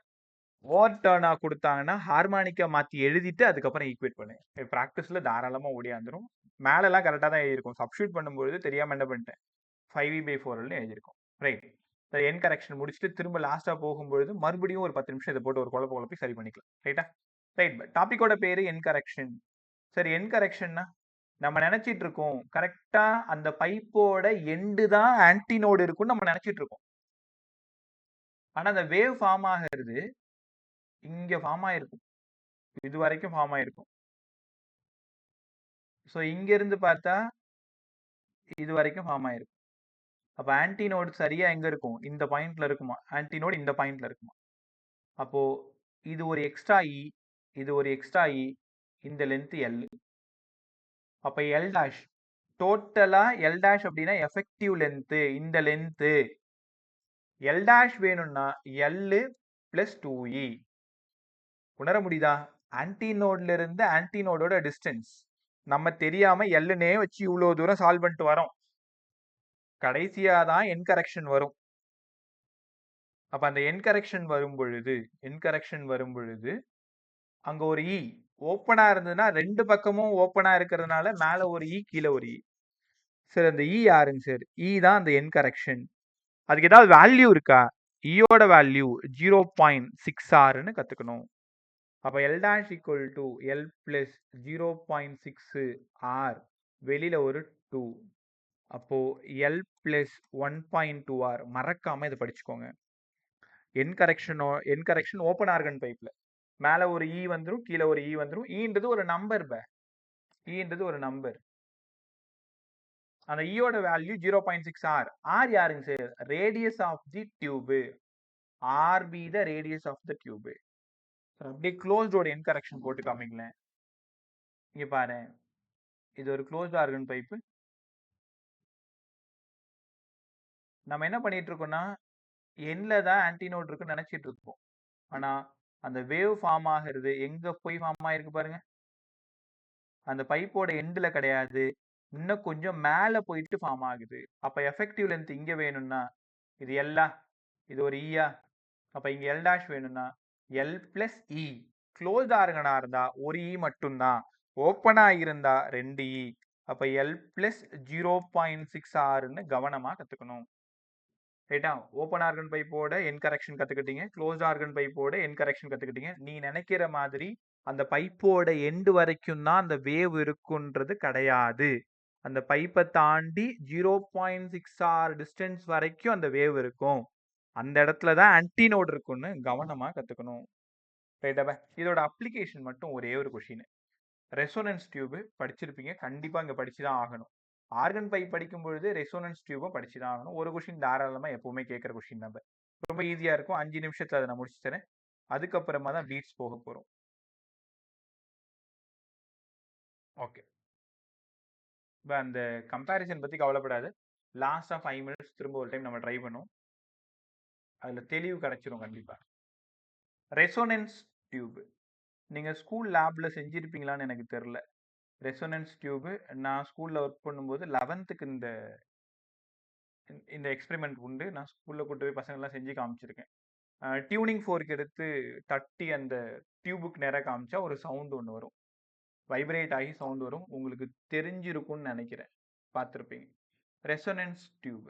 ஓவர் டர்னா கொடுத்தாங்கன்னா ஹார்மானிக்கை மாத்தி எழுதிட்டு அதுக்கப்புறம் ஈக்குவேட் பண்ணு. ப்ராக்டிஸ்ல தாராளமா ஓடியாந்துரும். மேலெல்லாம் கரெக்டாக தான் எழுதியிருக்கும். சப்ஸ்டியூட் பண்ணும்போது தெரியாம என்ன பண்ணிட்டேன், 5v/4l எழுதியிருக்கும். ரைட். என் கரெக்ஷன் முடிச்சுட்டு திரும்ப லாஸ்டா போகும்பொழுது மறுபடியும் ஒரு 10 நிமிஷம் இதை போட்டு ஒரு குழப்பி சரி பண்ணிக்கலாம். ரைட்டா? ரைட். டாபிக்கோட பேரு என் கரெக்ஷன். சரி, என் கரெக்ஷன்னா நம்ம நினைச்சிட்டு இருக்கோம் கரெக்டா அந்த பைப்போட எண்டு தான் ஆன்டினோடு இருக்கும்னு நம்ம நினைச்சிட்டு இருக்கோம். ஆனா அந்த வேவ் ஃபார்ம் ஆகிறது இங்க ஃபார்ம் ஆயிருக்கும், இது வரைக்கும் ஃபார்ம் ஆயிருக்கும். ஸோ இங்க இருந்து பார்த்தா இது வரைக்கும் ஃபார்ம் ஆயிருக்கும். அப்ப ஆன்டினோடு சரியா எங்க இருக்கும், இந்த பாயிண்ட்ல இருக்குமா? ஆன்டினோடு இந்த பாயிண்ட்ல இருக்குமா? அப்போ இது ஒரு எக்ஸ்ட்ரா இ, இது ஒரு எக்ஸ்ட்ரா இ, இந்த லென்த் எல். அப்ப எல் டாஷ் டோட்டலா எல் டாஷ் அப்படின்னா எஃபெக்டிவ் லென்த், இந்த லென்த் எல் டாஷ் வேணும்னா எல் பிளஸ் 2e. உணர முடியுதா? ஆன்டினோட்ல இருந்து ஆன்டினோடோட டிஸ்டன்ஸ் நம்ம தெரியாம எல்லுனே வச்சு இவ்வளவு தூரம் சால்வ் பண்ணிட்டு வரோம். கடைசியா தான் என் கரெக்ஷன் வரும். அப்ப அந்த என் கரெக்ஷன் வரும் பொழுது அங்க ஒரு இ ஓப்பனா இருந்ததுன்னா ரெண்டு பக்கமும் ஓப்பனா இருக்கிறதுனால மேல ஒரு இ கீழே ஒரு இ. சார் அந்த இ யாருங்க சார்? இ தான் அந்த என் கரெக்ஷன். அதுக்கு ஏதாவது வேல்யூ இருக்கா? இயோட வேல்யூ 0.6r கத்துக்கணும். அப்ப L dash equal to L plus 0.6r, வெளியில ஒரு 2. அப்போ எல் பிளஸ் 1.2r. மறக்காம இதை படிச்சுக்கோங்க. என் கரெக்ஷன் ஓப்பன் ஆர்கன் பைப்ல மேல ஒரு இ வந்துரும், கீழே ஒரு இ வந்துரும். ஈன்றது ஒரு நம்பர் ஈன்றது ஒரு நம்பர். அந்த ஈயோட வேல்யூ 0.6r. ஆர் யாருங்க sir? Radius of the tube. R be the radius of the tube. அப்படியே க்ளோஸ்டோட என் கரெக்ஷன் போட்டு காமிங்களேன். இங்க பாரு, இது ஒரு க்ளோஸ்ட் ஆர்கன் பைப்பு. நம்ம என்ன பண்ணிட்டு இருக்கோம்னா எண்ல தான் ஆன்டினோட் இருக்குன்னு நினைச்சிட்டு இருக்கோம். ஆனா அந்த வேவ் ஃபார்ம் ஆகிறது எங்க போய் ஃபார்ம் ஆயிருக்கு பாருங்க. அந்த பைப்போட எண்டுல கிடையாது, இன்னும் கொஞ்சம் மேல போயிட்டு ஃபார்ம் ஆகுது. அப்ப எஃபெக்டிவ் லென்த் இங்க வேணும்னா இது எல்லா, இது ஒரு ஈயா, அப்ப இங்க எல் டாஷ் வேணும்னா எல் பிளஸ் இ. க்ளோஸ்ட் ஆர்கனா இருந்தா ஒரு இ மட்டும்தான், ஓப்பனா இருந்தா 2 இ. அப்ப எல் பிளஸ் 0.6 ஆர்னு கவனமா கத்துக்கணும். ரைட்டா? ஓப்பன் ஆர்கன் பைப்போட என் கரெக்ஷன் கத்துக்கிட்டீங்க, க்ளோஸ்ட் ஆர்கன் பைப்போட என் கரெக்ஷன் கத்துக்கிட்டீங்க. நீ நினைக்கிற மாதிரி அந்த பைப்போட எண்டு வரைக்கும் தான் அந்த வேவ் இருக்குன்றது கிடையாது. அந்த பைப்பை தாண்டி 0.6 ஆர் டிஸ்டன்ஸ் வரைக்கும் அந்த வேவ் இருக்கும். அந்த இடத்துல தான் ஆன்டினோட் இருக்குன்னு கவனமா கத்துக்கணும். ரைட்டாப்பா? இதோட அப்ளிகேஷன் மட்டும் ஒரே ஒரு கொஷின். ரெசோனன்ஸ் டியூப் படிச்சிருப்பீங்க, கண்டிப்பா இங்க படிச்சுதான் ஆகணும். ஆர்கன் பைப் படிக்கும் பொழுது ரெசோனன்ஸ் டியூபும் படிச்சுதான் ஆகணும். ஒரு கொஷின் தாராளமா எப்பவுமே கேட்கிற கொஷின் நம்ம. ரொம்ப ஈஸியா இருக்கும். 5 நிமிஷத்துல அதை நான் முடிச்சு தரேன். அதுக்கப்புறமா தான் பீட்ஸ் போக போறோம். ஓகே, இப்போ அந்த கம்பேரிசன் பத்தி கவலைப்படாது. லாஸ்டா 5 மினிட்ஸ் திரும்ப ஒரு டைம் நம்ம ட்ரை பண்ணுவோம். அதுல தெளிவு கிடைச்சிரும் கண்டிப்பா. ரெசோனன்ஸ் டியூப் நீங்க ஸ்கூல் லேப்ல செஞ்சிருப்பீங்களான்னு எனக்கு தெரியல. ரெசோனன்ஸ் டியூப் நான் ஸ்கூல்ல ஒர்க் பண்ணும்போது 11th இந்த இந்த எக்ஸ்பெரிமெண்ட் உண்டு. நான் ஸ்கூல்ல கூட்டு போய் பசங்க எல்லாம் செஞ்சு காமிச்சிருக்கேன். டியூனிங் ஃபோர்க் எடுத்து தட்டி அந்த டியூபுக்கு நேராக காமிச்சா ஒரு சவுண்ட் ஒன்று வரும், வைப்ரேட் ஆகி சவுண்ட் வரும். உங்களுக்கு தெரிஞ்சிருக்கும்னு நினைக்கிறேன், பார்த்துருப்பீங்க. ரெசோனன்ஸ் டியூப்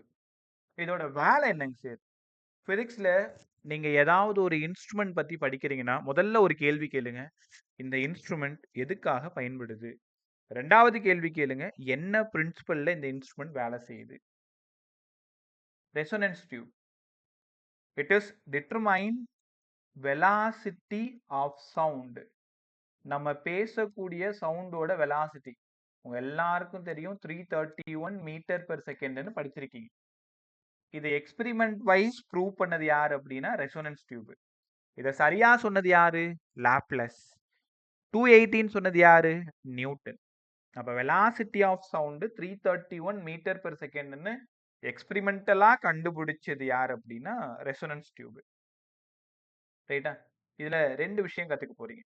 இதோட வேலை என்னங்க சார்? பிசிக்ஸ்ல நீங்க ஏதாவது ஒரு இன்ஸ்ட்ருமெண்ட் பத்தி படிக்கிறீங்கன்னா முதல்ல ஒரு கேள்வி கேளுங்க, இந்த இன்ஸ்ட்ருமெண்ட் எதுக்காக பயன்படுது. ரெண்டாவது கேள்வி கேளுங்க, என்ன பிரின்சிபல்ல இந்த இன்ஸ்ட்ருமெண்ட் வேலை செய்யுது. Resonance tube it is determine velocity of sound. நம்ம பேசக்கூடிய சவுண்டோட வெலாசிட்டி உங்க எல்லாருக்கும் தெரியும், 331 மீட்டர் பெர் செகண்ட்னு படிச்சிருக்கீங்க. இது எக்ஸ்பெரிமெண்ட் வைஸ் ப்ரூவ் பண்ணது யார் அப்படின்னா ரெசோனன்ஸ் டியூப். இதை சரியா சொன்னது யாரு? லாப்லஸ். 218 சொன்னது யாரு? நியூட்டன். அப்ப velocity of sound 331 metre per செகண்ட்னு எக்ஸ்பெரிமெண்டலா கண்டுபிடிச்சது யார் அப்படின்னா ரெசோனன்ஸ் டியூப். ரைட்டா? இதுல 2 விஷயம் கத்துக்க போறீங்க.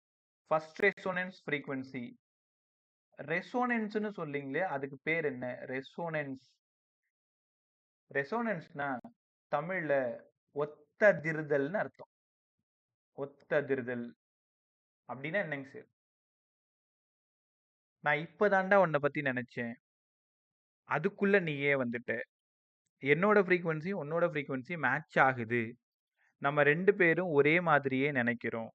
First resonance frequency. ரெசோனன்ஸ்னு சொல்லிங்களே, அதுக்கு பேர் என்ன? ரெசோனன்ஸ். ரெசோனன்ஸ்னா தமிழ்ல ஒத்ததிர்தல்னு அர்த்தம். ஒத்ததிர்தல் அப்படின்னா என்னங்க சார்? நான் இப்பதான்டா உன்னை பத்தி நினைச்சேன், அதுக்குள்ள நீயே வந்துட்ட, என்னோட ஃப்ரீக்வன்சி உன்னோட ஃப்ரீக்வன்சி மேட்ச் ஆகுது, நம்ம 2 பேரும் ஒரே மாதிரியே நினைக்கிறோம்.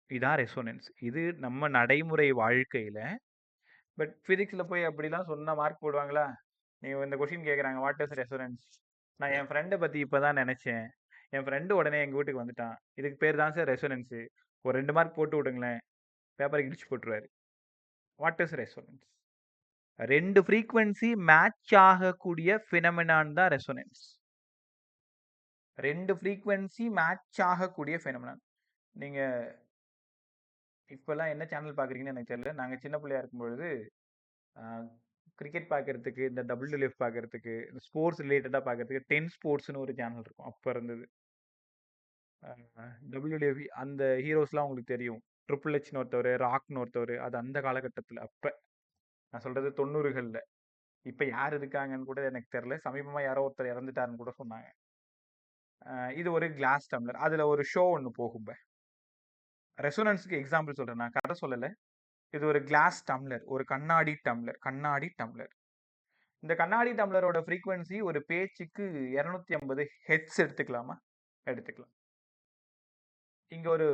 இதான் ரெசோனன்ஸ். இது நம்ம நடைமுறை வாழ்க்கையில. பட் பிசிக்ஸ்ல போய் அப்படிலாம் சொன்னா மார்க் போடுவாங்களா? நீங்க இந்த கொஸ்டின் கேக்குறாங்க, வாட் இஸ் ரெசோனன்ஸ்? நான் என் ஃப்ரெண்டை பத்தி இப்பதான் நினைச்சேன், என் ஃப்ரெண்டு உடனே எங்க வீட்டுக்கு வந்துட்டான், இதுக்கு பேர் தான் சார் ரெசோனன்ஸ். ஒரு 2 மார்க் போட்டு விடுங்களேன், பேப்பரை கிடிச்சு போட்டுருவாரு. What is resonance? 2 frequency match ஆகக்கூடிய பினமினான் தான் ரெசோனன்ஸ். 2 ஃப்ரீக்வன்சி மேட்ச் ஆகக்கூடிய பினமினான். நீங்க இப்பெல்லாம் என்ன சேனல் பாக்குறீங்கன்னு எனக்கு தெரியல. நாங்க சின்ன பிள்ளையா இருக்கும்பொழுது கிரிக்கெட் பார்க்கறதுக்கு, இந்த WWF பார்க்கறதுக்கு, இந்த ஸ்போர்ட்ஸ் ரிலேட்டடாக பார்க்கறதுக்கு 10 ஸ்போர்ட்ஸ்னு ஒரு சேனல் இருக்கும். அப்போ இருந்தது. WWF அந்த ஹீரோஸ்லாம் உங்களுக்கு தெரியும். ட்ரிபிள் ஹெச்னு ஒருத்தவர், ராக்னு ஒருத்தவர். அது அந்த காலகட்டத்தில். அப்போ நான் சொல்றது 90களில். இப்போ யார் இருக்காங்கன்னு கூட எனக்கு தெரியல. சமீபமாக யாரோ ஒருத்தர் இறந்துட்டாருன்னு கூட சொன்னாங்க. இது ஒரு கிளாஸ் டம்ளர். அதில் ஒரு ஷோ ஒன்று போகும். ரெசோனன்ஸுக்கு எக்ஸாம்பிள் சொல்கிறேன், நான் கதை சொல்லலை. இது ஒரு கிளாஸ் டம்ளர், ஒரு கண்ணாடி டம்ளர். கண்ணாடி டம்ளர். இந்த கண்ணாடி டம்ளரோட ஃப்ரீக்வன்சி ஒரு பேச்சுக்கு 250 ஹெட்ஸ் எடுத்துக்கலாமா? எடுத்துக்கலாம். இங்க ஒரு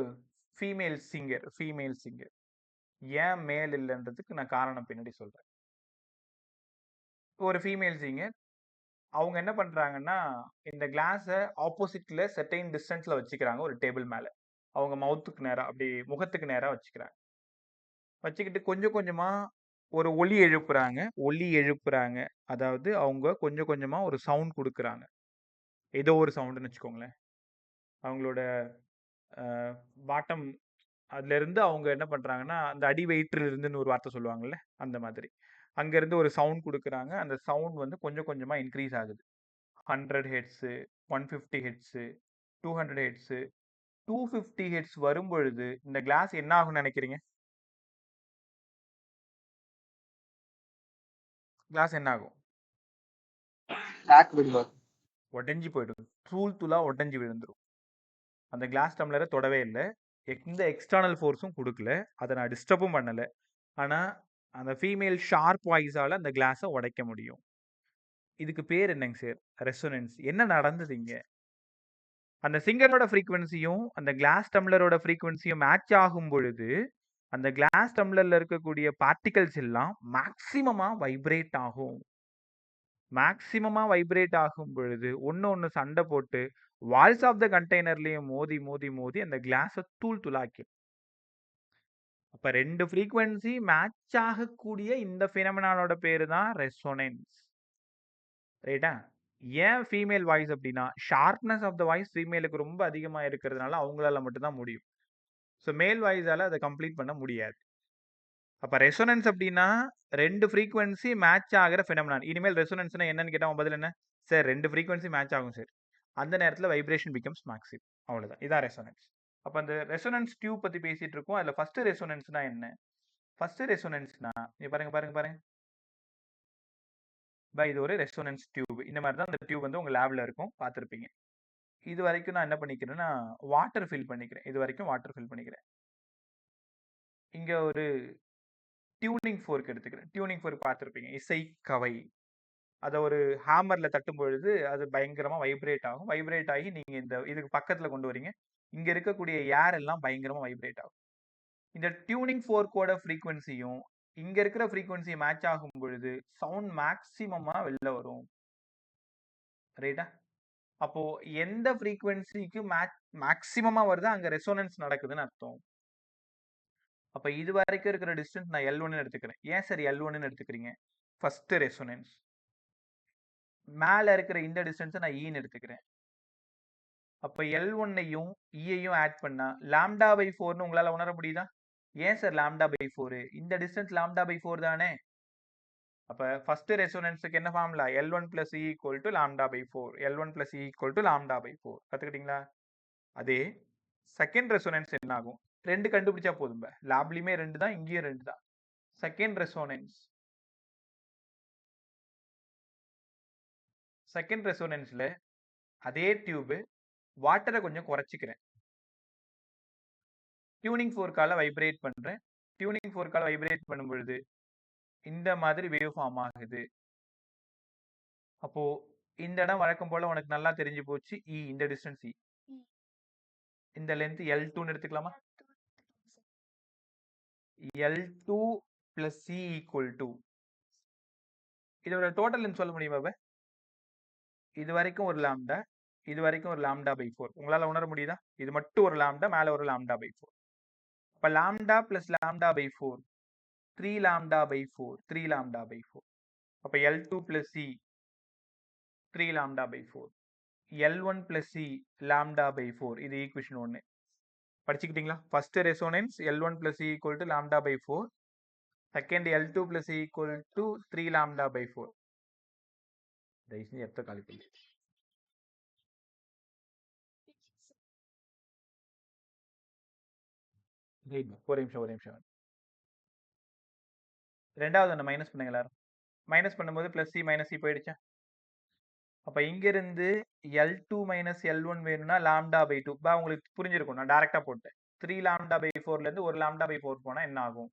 ஃபீமேல் சிங்கர். ஏன் மேல் இல்லைன்றதுக்கு நான் காரணம் பின்னாடி சொல்றேன். ஒரு ஃபீமேல் சிங்கர், அவங்க என்ன பண்றாங்கன்னா, இந்த கிளாஸை ஆப்போசிட்ல செர்டைன் டிஸ்டன்ஸ்ல வச்சுக்கிறாங்க ஒரு டேபிள் மேல. அவங்க மவுத்துக்கு நேரா, அப்படி முகத்துக்கு நேரா வச்சுக்கிறாங்க. வச்சுக்கிட்டு கொஞ்சம் கொஞ்சமா ஒரு ஒலி எழுப்புறாங்க. அதாவது அவங்க கொஞ்சம் கொஞ்சமா ஒரு சவுண்ட் கொடுக்குறாங்க. ஏதோ ஒரு சவுண்டுன்னு வச்சுக்கோங்களேன். அவங்களோட பாட்டம் அதுல இருந்து அவங்க என்ன பண்றாங்கன்னா, அந்த அடி வயிற்றுல இருந்துன்னு ஒரு வார்த்தை சொல்லுவாங்கல்ல, அந்த மாதிரி அங்க இருந்து ஒரு சவுண்ட் கொடுக்குறாங்க. அந்த சவுண்ட் வந்து கொஞ்சம் கொஞ்சமா இன்க்ரீஸ் ஆகுது. 100 ஹெட்ஸ், 150 ஹெட்ஸ், 200 ஹெட்ஸ், 250 ஹெர்ட்ஸ் வரும்பொழுது இந்த கிளாஸ் என்ன ஆகும்னு நினைக்கிறீங்க? கிளாஸ் என்ன ஆகும்? கிராக் விடுவார். உடைஞ்சு போயிடும். தூள் தூளா உடைஞ்சு விழுந்துரும். அந்த கிளாஸ் டம்ளரை தொடவே இல்லை. எந்த எக்ஸ்டர்னல் ஃபோர்ஸும் கொடுக்கல. அதை நான் டிஸ்டர்பும் பண்ணல. ஆனா அந்த ஃபீமேல் ஷார்ப் வாய்ஸால அந்த கிளாஸை உடைக்க முடியும். இதுக்கு பேர் என்னங்க சார்? ரெசோனன்ஸ். என்ன நடந்தது இங்க? அந்த சிங்கரோட ஃப்ரீக்வன்சியும் அந்த கிளாஸ் டம்ளரோட ஃப்ரீக்வன்சியும் மேட்ச் ஆகும் பொழுது அந்த கிளாஸ் டம்ளர்ல இருக்கக்கூடிய பார்ட்டிகல்ஸ் எல்லாம் மேக்சிமமா வைப்ரேட் ஆகும். மேக்சிமமா வைப்ரேட் ஆகும் பொழுது ஒன்னு சண்டை போட்டு வால்ஸ் ஆஃப் த கண்டெய்னர்லயும் மோதி மோதி மோதி அந்த கிளாஸை தூள் தூளாக்கி. அப்ப 2 ஃப்ரீக்வன்சி மேட்ச் ஆகக்கூடிய இந்த பினமினாலோட பேரு தான் ரெசோனன்ஸ். ரைட்டா? ஏன் ஃபீமேல் வாய்ஸ் அப்படின்னா ஷார்ப்னஸ் ஆஃப் த வாய்ஸ் ஃபீமேலுக்கு ரொம்ப அதிகமா இருக்கிறதுனால அவங்களால மட்டும்தான் முடியும். ஸோ மேல் வாய்ஸால அதை கம்ப்ளீட் பண்ண முடியாது. அப்ப ரெசோனன்ஸ் அப்படின்னா 2 ஃப்ரீக்வன்சி மேட்ச் ஆகிற பினமினான். இனிமேல் ரெசோனன்ஸ்னா என்னன்னு கேட்டா உன் பதில் என்ன? சார் 2 ஃப்ரீக்வன்சி மேட்ச் ஆகும் சார். அந்த நேரத்தில் வைப்ரேஷன் பிகம்ஸ் மேக்ஸிம். அவ்வளவுதான். இதான் ரெசோனன்ஸ். அப்ப அந்த ரெசோனன்ஸ் டியூப் பத்தி பேசிட்டு இருக்கோம். அதுல ஃபர்ஸ்ட் ரெசோனன்ஸ்னா என்ன? ஃபர்ஸ்ட் ரெசோனன்ஸ்னா பாருங்க பாருங்க பாருங்க. இது ஒரு ரெசோனன்ஸ் டியூப். இந்த மாதிரி தான் அந்த டியூப் வந்து உங்க லேப்ல இருக்கும், பார்த்துருப்பீங்க. இது வரைக்கும் நான் என்ன பண்ணிக்கிறேன்னா வாட்டர் ஃபில் பண்ணிக்கிறேன். இது வரைக்கும் வாட்டர் ஃபில் பண்ணிக்கிறேன். இங்க ஒரு டியூனிங் ஃபோர்க் எடுத்துக்கிறேன். டியூனிங் ஃபோர்க் பார்த்துருப்பீங்க, இசை கவை. அதை ஒரு ஹேமர்ல தட்டும் பொழுது அது பயங்கரமா வைப்ரேட் ஆகும். வைப்ரேட் ஆகி நீங்க இந்த இதுக்கு பக்கத்துல கொண்டு வரீங்க, இங்க இருக்கக்கூடிய ஏர் எல்லாம் பயங்கரமா வைப்ரேட் ஆகும். இந்த டியூனிங் ஃபோர்க்கோட ஃப்ரீக்வன்சியும் இங்க இருக்கிற ஃப்ரீக்வன்சி மேட்ச் ஆகும் பொழுது சவுண்ட் மேக்சிமமா வெளில வரும். ரைட்டா? அப்போ எந்த ஃப்ரீக்வன்சிக்கு மேக்சிமமா வருதோ அங்க ரெசோனன்ஸ் நடக்குதுன்னு அர்த்தம். அப்ப இது வரைக்கும் இருக்கிற டிஸ்டன்ஸ் நான் L1 எடுத்துக்கிறேன். ஏன் சார் L1 எடுத்துக்கிறீங்க? First resonance. மேல இருக்கிற இந்த டிஸ்டன்ஸை நான் ஈன்னு எடுத்துக்கிறேன். அப்ப L1ஐயும் ஈயையும் ஆட் பண்ணா லாம்டா பை 4ன்னு உங்களால உணர முடியுதா? ஏன் சார் லாம்டா பை 4? இந்த டிஸ்டன்ஸ் லாம்டா பை 4 தானே. அப்ப ஃபர்ஸ்ட் ரெசோனன்ஸுக்கு என்ன formula? L1 plus E equal to lambda by 4. L1 plus E equal to lambda by 4. கத்துக்கிட்டீங்களா? அதே செகண்ட் ரெசோனன்ஸ் என்ன ஆகும்? 2 கண்டுபிடிச்சா போதும். லேப்லயுமே 2 தான், இங்கேயும் 2 தான். செகண்ட் ரெசோனன்ஸ்ல அதே டியூப் வாட்டரை கொஞ்சம் குறைச்சிக்கிறேன். டியூனிங் ஃபோர்க்கால வைப்ரேட் பண்றேன். டியூனிங் ஃபோர்க்கால வைப்ரேட் பண்ணும் பொழுது இந்த மாதிரி வேவ் ஃபார்ம் ஆகுது. அப்போ இந்த இடம் வழக்கம் போல உனக்கு நல்லா தெரிஞ்சு போச்சு. E இந்த டிஸ்டன்ஸ் E. இந்த லென்த் L2ன்னு எடுத்துக்கலாமா? L2 plus C equal to இதோட டோட்டல் லென்த் சொல்ல முடியுமா? இது வரைக்கும் ஒரு லாம்டா, இது வரைக்கும் ஒரு லாம்டா பை 4. உங்களால உணர முடியுதா? இது மட்டும் ஒரு லாம்டா, மேல ஒரு லாம்டா பை 4. அப்ப lambda plus lambda by 4 3 lambda by 4 3 lambda by 4. அப்ப L2 plus C 3 lambda by 4. L1 plus C lambda by 4. இது ஈக்குவேஷன் 1. படிச்சுக்கிட்டீங்களா? First resonance L1 plus C equal to lambda by 4. Second L2 plus C equal to 3 lambda by 4. தயவுசெய்து எப்ப காலி பண்ணி ஒரு நிமிஷம். ரெண்டாவது ஒன்று மைனஸ் பண்ணுங்க எல்லாரும். மைனஸ் பண்ணும்போது பிளஸ் சி மைனஸ் சி போயிடுச்சா? அப்ப இங்க இருந்து L2 மைனஸ் L1 வேணும்னா லாம்டா பை 2. உங்களுக்கு புரிஞ்சிருக்கும், நான் டைரக்டா போட்டேன். 3 லாம்டா பை 4ல இருந்து ஒரு லாம்டா பை 4 போனா என்ன ஆகும்?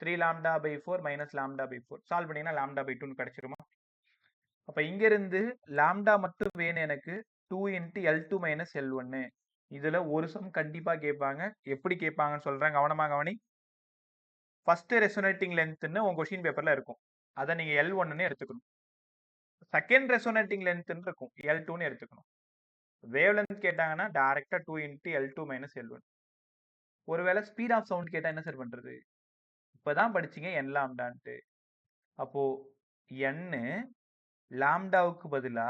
3 lambda by 4 minus lambda by 4 solve பண்ணீங்கன்னா லாம்டா பை 2 கிடைச்சிருமா? அப்ப இங்க இருந்து லாம்டா மட்டும் வேணும் எனக்கு 2 into L2 மைனஸ் L1. இதுல ஒரு சம் கண்டிப்பா கேட்பாங்க. எப்படி கேட்பாங்கன்னு சொல்றேன், கவனமா கவனி. ஃபர்ஸ்ட் ரெசோனேட்டிங் லென்த்னு உங்க கொஸ்டின் பேப்பர்ல இருக்கும், அதை நீங்க L1ன்னு எடுத்துக்கணும். செகண்ட் ரெசோனேட்டிங் லென்த்னு இருக்கும், L2ன்னு எடுத்துக்கணும். வேவ் லென்த் கேட்டாங்கன்னா டைரக்டா 2 into L2 மைனஸ் L1. ஒருவேளை ஸ்பீட் ஆஃப் சவுண்ட் கேட்டா என்ன சார் பண்றது? இப்பதான் படிச்சீங்க n லாம்டான்ட்டு. அப்போ n லாம்டாவுக்கு பதிலா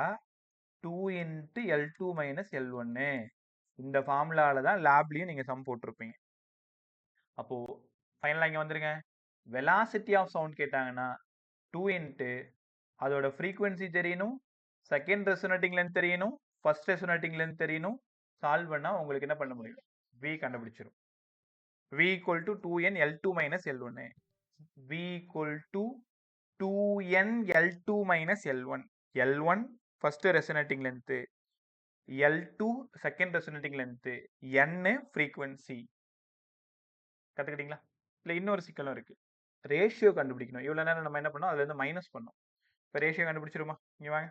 2 into L2 மைனஸ் L1. இந்த ஃபார்முலால தான் லேப்லயும் நீங்க சம் போட்டிருப்பீங்க. அப்போ ஃபைனலா இங்க வந்துருங்க. வெலாசிட்டி ஆஃப் சவுண்ட் கேட்டாங்கன்னா 2 into அதோட ஃப்ரீக்வன்சி தெரியணும், செகண்ட் ரெசோனேட்டிங் லென்த் தெரியணும், ஃபர்ஸ்ட் ரெசோனேட்டிங் லென்த் தெரியணும். சால்வ் பண்ணா உங்களுக்கு என்ன பண்ண முடியும்? V கண்டுபிடிச்சிரும். V equal to 2n L2 minus L1. V equal to 2n L2 minus L1. L1 first resonating length, L2 second resonating length, n frequency. கத்துக்கிட்டீங்களா? இல்ல இன்னொரு சிக்கலும் இருக்கு. ரேஷியோ கண்டுபிடிக்கணும். இவ்வளவு நேரம் நம்ம என்ன பண்ணோம், அதுல இருந்து மைனஸ் பண்ணோம். இப்ப ரேஷியோ கண்டுபிடிச்சிருமா? இங்க வாங்க.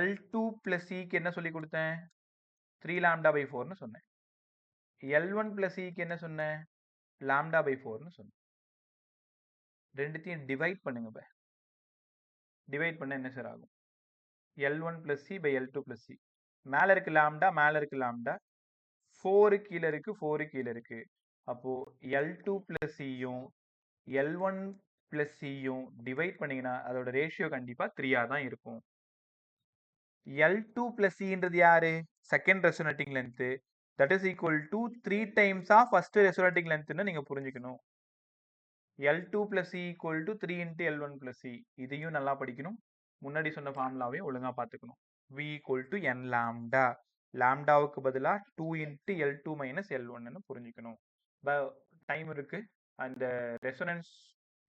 L2 plus C என்ன சொல்லி கொடுத்தேன்? 3 lambda by 4 சொன்னேன். L1 plus C என்ன சொன்னேன்? lambda by 4 சொன்னேன். ரெண்டுத்தையும் டிவைட் பண்ணுங்க. டிவைட் பண்ண என்ன சார் ஆகும்? L1 plus C by L2 plus C. மேல இருக்கு லாம்டா, மேல இருக்கு லாம்டா. 4 கீழ இருக்கு, 4 கீழ இருக்கு. அப்போ L2 plus C-யும் L1 plus C-யும் டிவைட் பண்ணீங்கன்னா அதோட ரேஷியோ கண்டிப்பா 3 தான் இருக்கும். L2 plus C-ன்றது யாரு? Second resonating length. That is equal to 3 times of first resonating லென்த்னு நீங்க புரிஞ்சுக்கணும். L2 plus C equal to 3 into L1 plus C. இதையும் நல்லா படிக்கணும். முன்னாடி சொன்ன ஃபார்முலாவே ஒழுங்கா பார்த்துக்கணும். V equal to n lambda. லாம்டாவுக்கு பதிலா 2 into L2 minus L1 புரிஞ்சுக்கணும். டைம் இருக்கு. அந்த ரெசோனன்ஸ்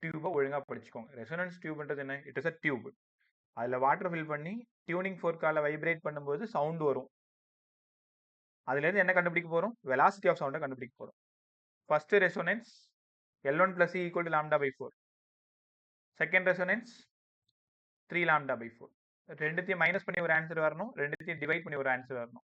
டியூபை ஒழுங்கா படிச்சுக்கோங்க. ரெசோனன்ஸ் டியூப்ன்றது என்ன? It is a tube. அதுல வாட்டர் ஃபில் பண்ணி டியூனிங் ஃபோர்க்கால வைப்ரேட் பண்ணும்போது சவுண்ட் வரும். அதுல இருந்து என்ன கண்டுபிடிக்க போறோம்? வெலாசிட்டி ஆஃப் சவுண்டை கண்டுபிடிக்க போறோம். First resonance L1 plus C equal to lambda by 4. Second resonance 3 lambda by 4. ரெண்டுத்தையும் மைனஸ் பண்ணி ஒரு ஆன்சர் வரணும், ரெண்டுத்தையும் டிவைட் பண்ணி ஒரு ஆன்சர் வரணும்.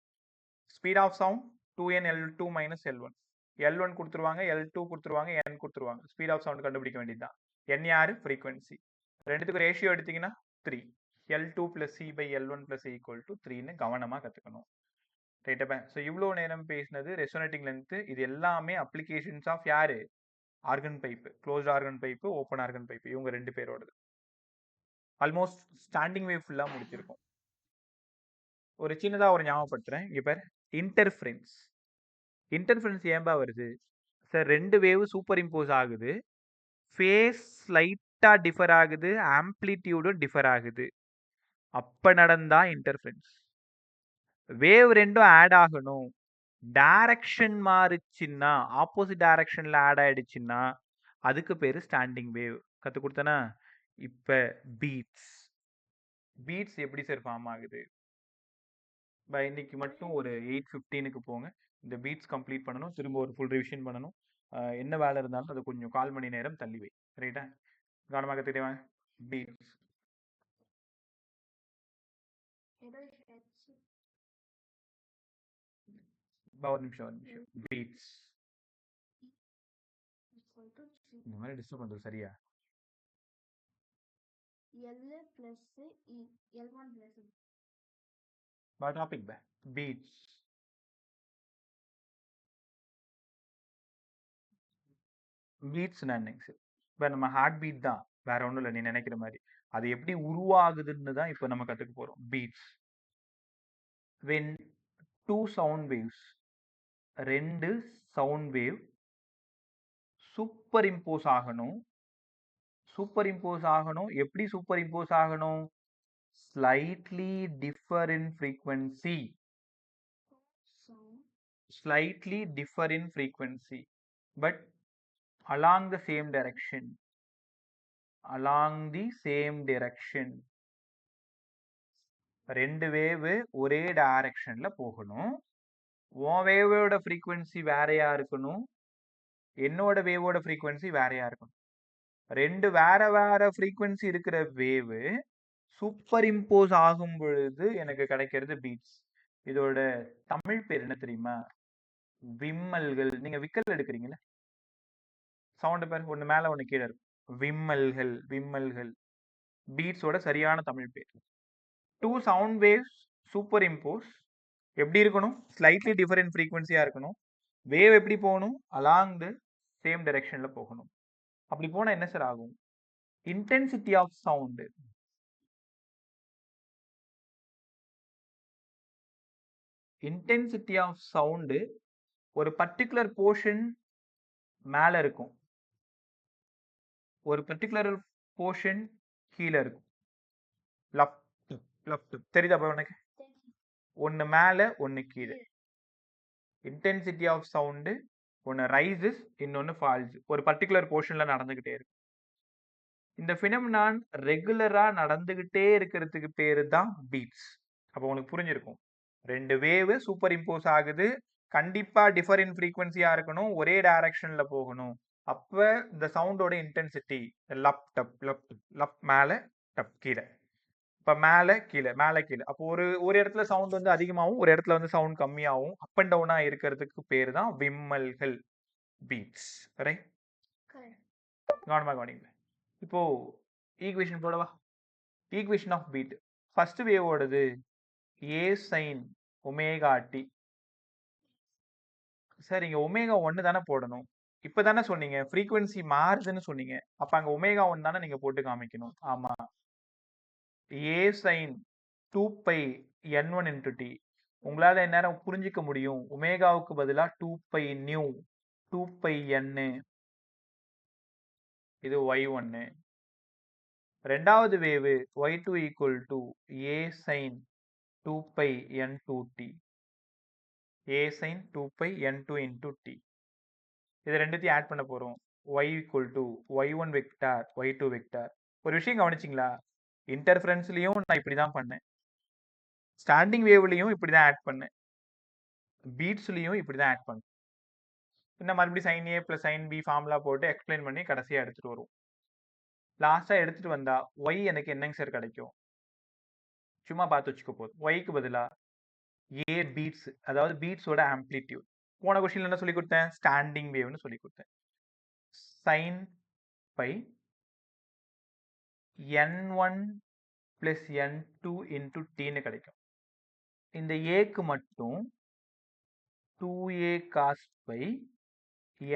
Speed of sound 2n L2 minus L1. L1 கொடுத்துருவாங்க, L2 கொடுத்துருவாங்க, n கொடுத்துருவாங்க. ஸ்பீட் ஆஃப் சவுண்ட் கண்டுபிடிக்க வேண்டியதுதான். n யாரு? ஃப்ரீக்வன்சி. ரெண்டுத்துக்கு ரேஷியோ எடுத்தீங்கன்னா 3. L2 plus C by L1 plus C equal to 3ன்னு கவனமா கத்துக்கணும். ரைட்டா? ஸோ இவ்வளோ நேரம் பேசினது ரெசோனேட்டிங் லென்த். இது எல்லாமே அப்ளிகேஷன்ஸ் ஆஃப் யாரு? Organ pipe, closed organ pipe, open organ pipe, இவங்க ரெண்டு பேரோடது. ஆல்மோஸ்ட் ஸ்டாண்டிங் வேவ் ஃபுல்லா முடிச்சிருக்கும். ஒரு சின்னதா ஒரு ஞாபகப்படுத்துறேன். இங்க பேர் இன்டர்ஃபரன்ஸ். இன்டர்ஃபரன்ஸ் ஏன்பா வருது சார்? ரெண்டு வேவ் சூப்பர் இம்போஸ் ஆகுது, ஃபேஸ் ஸ்லைட்டா டிஃபர் ஆகுது, ஆம்ப்ளிடியூடும் டிஃபர் ஆகுது. அப்ப நடந்தா இன்டர்ஃபரன்ஸ். வேவ் ரெண்டும் ஆட் ஆகணும், டைரக்ஷன் மாறுச்சுன்னா, ஆப்போசிட் டைரக்ஷன்ல ஆட் ஆயிடுச்சுன்னா அதுக்கு பேரு ஸ்டாண்டிங் வேவ். கத்து கொடுத்தனா? இப்ப பீட்ஸ். பீட்ஸ் எப்படி சார் ஃபார்ம் ஆகுது? இன்னைக்கு மட்டும் ஒரு 8:15க்கு போங்க. இந்த பீட்ஸ் கம்ப்ளீட் பண்ணணும். திரும்ப ஒரு ஃபுல் ரிவிஷன் பண்ணணும். என்ன வேலை இருந்தாலும் அது கொஞ்சம் 1/4 மணி நேரம் தள்ளி வை. ரைட்டா? கவனமாக கத்துக்கிட்டே வாங்க. பீட்ஸ். ஒரு நிமிஷம். பீட்ஸ். இந்த மாதிரி டிஸ்டர்ப் பண்றது சரியா? Topic beats. பீட்ஸ் என்னங்க சார்? இப்ப நம்ம ஹார்ட் பீட் தான், வேற ஒண்ணும் இல்லை. நீ நினைக்கிற மாதிரி அது எப்படி உருவாகுதுன்னு தான் இப்ப நம்ம கத்துக்க போறோம். Beats. when two sound waves, ரெண்டு சவுண்ட் வேவ் சூப்பர் இம்போஸ் ஆகணும். சூப்பர் இம்போஸ் ஆகணும். எப்படி சூப்பர் இம்போஸ் ஆகணும்? Slightly differ in frequency. slightly differ in frequency but along the same direction. along the same direction. ரெண்டு வேவ் ஒரே டைரக்ஷன்ல போகணும். உன் வேவோட ஃப்ரீக்வன்சி வேறையா இருக்கணும், என்னோட வேவோட ஃப்ரீக்வன்சி வேறையா இருக்கணும். ரெண்டு வேற வேற ஃப்ரீக்வன்சி இருக்கிற வேவ் சூப்பர் இம்போஸ் ஆகும் பொழுது எனக்கு கிடைக்கிறது பீட்ஸ். இதோட தமிழ் பேர் என்ன தெரியுமா? விம்மல்கள். நீங்க விக்கல் எடுக்கிறீங்களா? சவுண்ட் பேர் ஒண்ணு மேல ஒண்ணு கீழே இருக்கும். விம்மல்கள். விம்மல்கள் பீட்ஸோட சரியான தமிழ் பேர். Two sound waves superimpose எப்படி இருக்கணும்? ஸ்லைட்லி டிஃபரெண்ட் ஃப்ரீக்வன்சியா இருக்கணும். வேவ் எப்படி போகணும்? அலாங் த சேம் டைரக்ஷன்ல போகணும். அப்படி போனா என்ன சார் ஆகும்? Intensity of sound. Intensity of sound ஒரு பர்டிகுலர் போர்ஷன் மேல இருக்கும், ஒரு பர்டிகுலர் போர்ஷன் கீழே இருக்கும். லெஃப்ட் தெரியுதா உனக்கு? ஒன்னு மேல ஒன்னு கீழே. இன்டென்சிட்டி ஆஃப் சவுண்டு ஒன்று ரைசஸ், இன்னொன்று ஃபால்ஸ். ஒரு பர்டிகுலர் போர்ஷனில் நடந்துக்கிட்டே இருக்கு. இந்த ஃபினமினான் ரெகுலராக நடந்துக்கிட்டே இருக்கிறதுக்கு பேர் தான் பீட்ஸ். அப்போ உனக்கு புரிஞ்சிருக்கும், ரெண்டு வேவ் சூப்பர் இம்போஸ் ஆகுது, கண்டிப்பாக டிஃபரெண்ட் ஃப்ரீக்வன்சியாக இருக்கணும், ஒரே டைரக்ஷனில் போகணும். அப்போ இந்த சவுண்டோட இன்டென்சிட்டி லப் டப் லப் லப் மேலே டப் கீழே, இப்போ மேலே கீழே மேலே கீழே. அப்போ ஒரு இடத்துல சவுண்ட் வந்து அதிகமாகவும் ஒரு இடத்துல வந்து சவுண்ட் கம்மியாகவும் அப் அண்ட் டவுனாக இருக்கிறதுக்கு பேர் தான் விம்மல்கள், பீட்ஸ். ரைட், கவனமாக கவனிங்க. இப்போ ஈக்குவேஷன் போடவா? ஈக்குவேஷன் ஆஃப் பீட், ஃபர்ஸ்ட் வேவோடது A sine omega t. Sir இங்கே ஒமேகா 1 தானே போடணும், இப்போ தானே சொன்னீங்க ஃப்ரீக்வன்சி மாறுதுன்னு சொன்னீங்க, அப்போ அங்கே ஒமேகா 1 தானே நீங்கள் போட்டு காமிக்கணும். ஆமாம், A sine 2 by n1 into t. உங்களால் எந்நேரம் புரிஞ்சிக்க முடியும், ஒமேகாவுக்கு பதிலாக 2 பை நியூ 2 பை n, இது y1. ரெண்டாவது wave y2 equal to A sine 2 by n2 T, A sine 2 by n2 into T. இது ரெண்டுத்தையும் ஆட் பண்ண போகிறோம். y equal to y1 vector y2 vector. ஒரு விஷயம் கவனிச்சிங்களா, இன்டர்ஃபரன்ஸ்லையும் நான் இப்படி தான் பண்ணேன், ஸ்டாண்டிங் வேவ்லையும் இப்படி தான் ஆட் பண்ணேன், பீட்ஸ்லையும் இப்படி தான் ஆட் பண்ணேன். இன்னும் மறுபடியும் சைன் ஏ ப்ளஸ் சைன் பி ஃபார்முலா போட்டு எக்ஸ்பிளைன் பண்ணி கடைசியாக எடுத்துகிட்டு வரும். லாஸ்ட்டாக எடுத்துகிட்டு வந்தால் ஒய் எனக்கு என்னங்க சார் கிடைக்கும், சும்மா பார்த்து வச்சுக்க போதும். ஒய்க்கு பதிலாக ஏ பீட்ஸ், அதாவது பீட்ஸோட ஆம்ப்ளிடியூட். போன கொஸ்டின்ல என்ன சொல்லி கொடுத்தேன், ஸ்டாண்டிங் வேவ்னு சொல்லி கொடுத்தேன். Sine by n1 plus n2 into டின்னு கிடைக்கும். இந்த ஏக்கு மட்டும் 2a cos by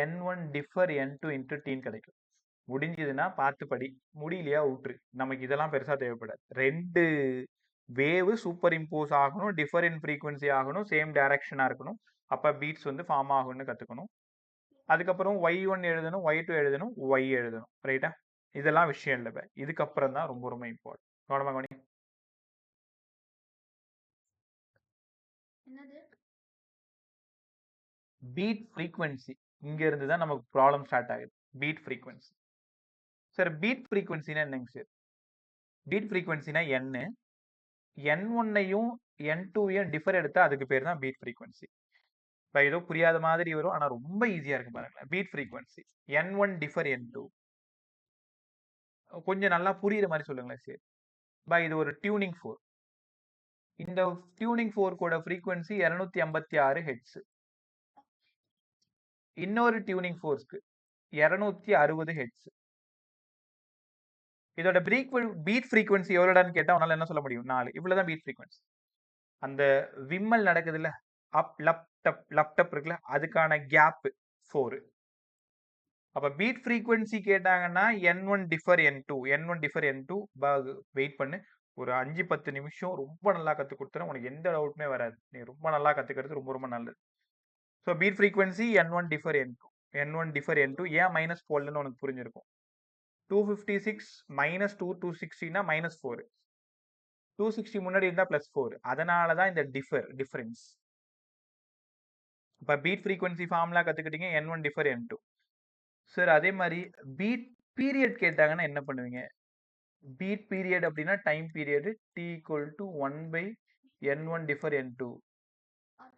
n1 differ n2 into டின்னு கிடைக்கும். முடிஞ்சதுன்னா பார்த்து படி, முடியலையா விட்டுரு, நமக்கு இதெல்லாம் பெருசாக தேவைப்படாது. ரெண்டு வேவ் சூப்பர் இம்போஸ் ஆகணும், டிஃபரெண்ட் ஃப்ரீக்வன்சி ஆகணும், சேம் டைரக்ஷனாக இருக்கணும், அப்போ பீட்ஸ் வந்து ஃபார்ம் ஆகும்னு கற்றுக்கணும். அதுக்கப்புறம் y1 எழுதணும், y2 எழுதணும், y எழுதணும். ரைட்டா, இதெல்லாம் விஷயம் இல்லை, இதுக்கப்புறம் தான் ரொம்ப ரொம்ப இம்பார்ட்டன்ட். கவனமாக கவனி. பீட் ஃப்ரீக்வன்சி, இங்க இருந்து தான் நமக்கு ப்ராப்ளம் ஸ்டார்ட் ஆகுது. Beat frequency. சார் பீட் ஃப்ரீக்வன்சினா என்னங்க சார்? பீட் ஃப்ரீக்வன்சினா n1ஐயும் n2ஐயும் டிஃபர் எடுத்தா அதுக்கு பேர் தான் பீட் ஃப்ரீக்வன்சி. இப்போ ஏதோ புரியாத மாதிரி வரும், ஆனால் ரொம்ப ஈஸியாக இருக்கு பாருங்களேன். Beat frequency n1 differ n2, கொஞ்சம் நல்லா புரியுற மாதிரி சொல்லுங்களேன் சார். இது ஒரு டியூனிங் ஃபோர், இந்த டியூனிங் ஃபோர்க்கோட ஃப்ரீக்வன்சி 256 ஹெட்ஸ், இன்னொரு டியூனிங் ஃபோர்ஸ்க்கு 260 ஹெட்ஸ். இதோட பீட் ஃப்ரீக்வன்சி எவ்வளோடான்னு கேட்டால் உன்னால என்ன சொல்ல முடியும், 4. இவ்வளோதான் பீட் ஃப்ரீக்வன்சி. அந்த விம்மல் நடக்குதுல்ல, அப் லப் டப் இருக்குல்ல, அதுக்கான கேப் 4. அப்போ பீட் ஃப்ரீக்வன்சி கேட்டாங்கன்னா n1 டிஃபர் n2 வெயிட் பண்ணு, ஒரு 5-10 நிமிஷம் ரொம்ப நல்லா கற்றுக் கொடுத்துறேன், உனக்கு எந்த டவுட்டுமே வராது, நீ ரொம்ப நல்லா கற்றுக்கிறது ரொம்ப ரொம்ப நல்லது. So beat frequency n1 differ n2 ஏன் மைனஸ் போடலன்னு உனக்கு புரிஞ்சிருக்கும். 256 மைனஸ் 260னா -4, 260 முன்னாடி இருந்தால் +4, அதனால தான் இந்த டிஃபரன்ஸ். இப்போ பீட் ஃப்ரீக்வன்சி ஃபார்முலா கற்றுக்கிட்டீங்க, n1 டிஃபர் n2. சார் அதே மாதிரி பீட் பீரியட் கேட்டாங்கன்னா என்ன பண்ணுவீங்க? பீட் பீரியட் அப்படின்னா time period t equal to 1/n1 differ n2.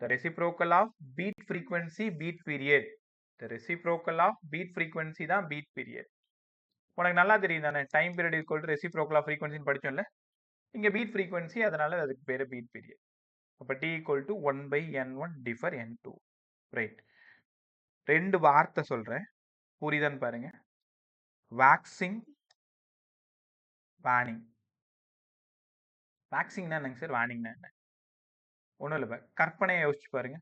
The reciprocal of beat frequency beat period. The reciprocal of beat frequency தான் beat period. உனக்கு நல்லா தெரியும் தானே, time period equal to reciprocal of ஃப்ரீக்வன்சின்னு படிச்சோம்ல, இங்கே பீட் ஃப்ரீக்வன்சி, அதனால அதுக்கு பேர் பீட் பீரியட். அப்போ t equal to 1/n1 differ n2. Right, ரெண்டு வார்த்தை சொல்கிறேன், புரியுதான்னு பாருங்க. வேக்சிங், வானிங். வேக்சிங்னா என்னங்க சார், வானிங்னா என்ன? ஒன்றும் இல்லை, கற்பனையை யோசிச்சு பாருங்க.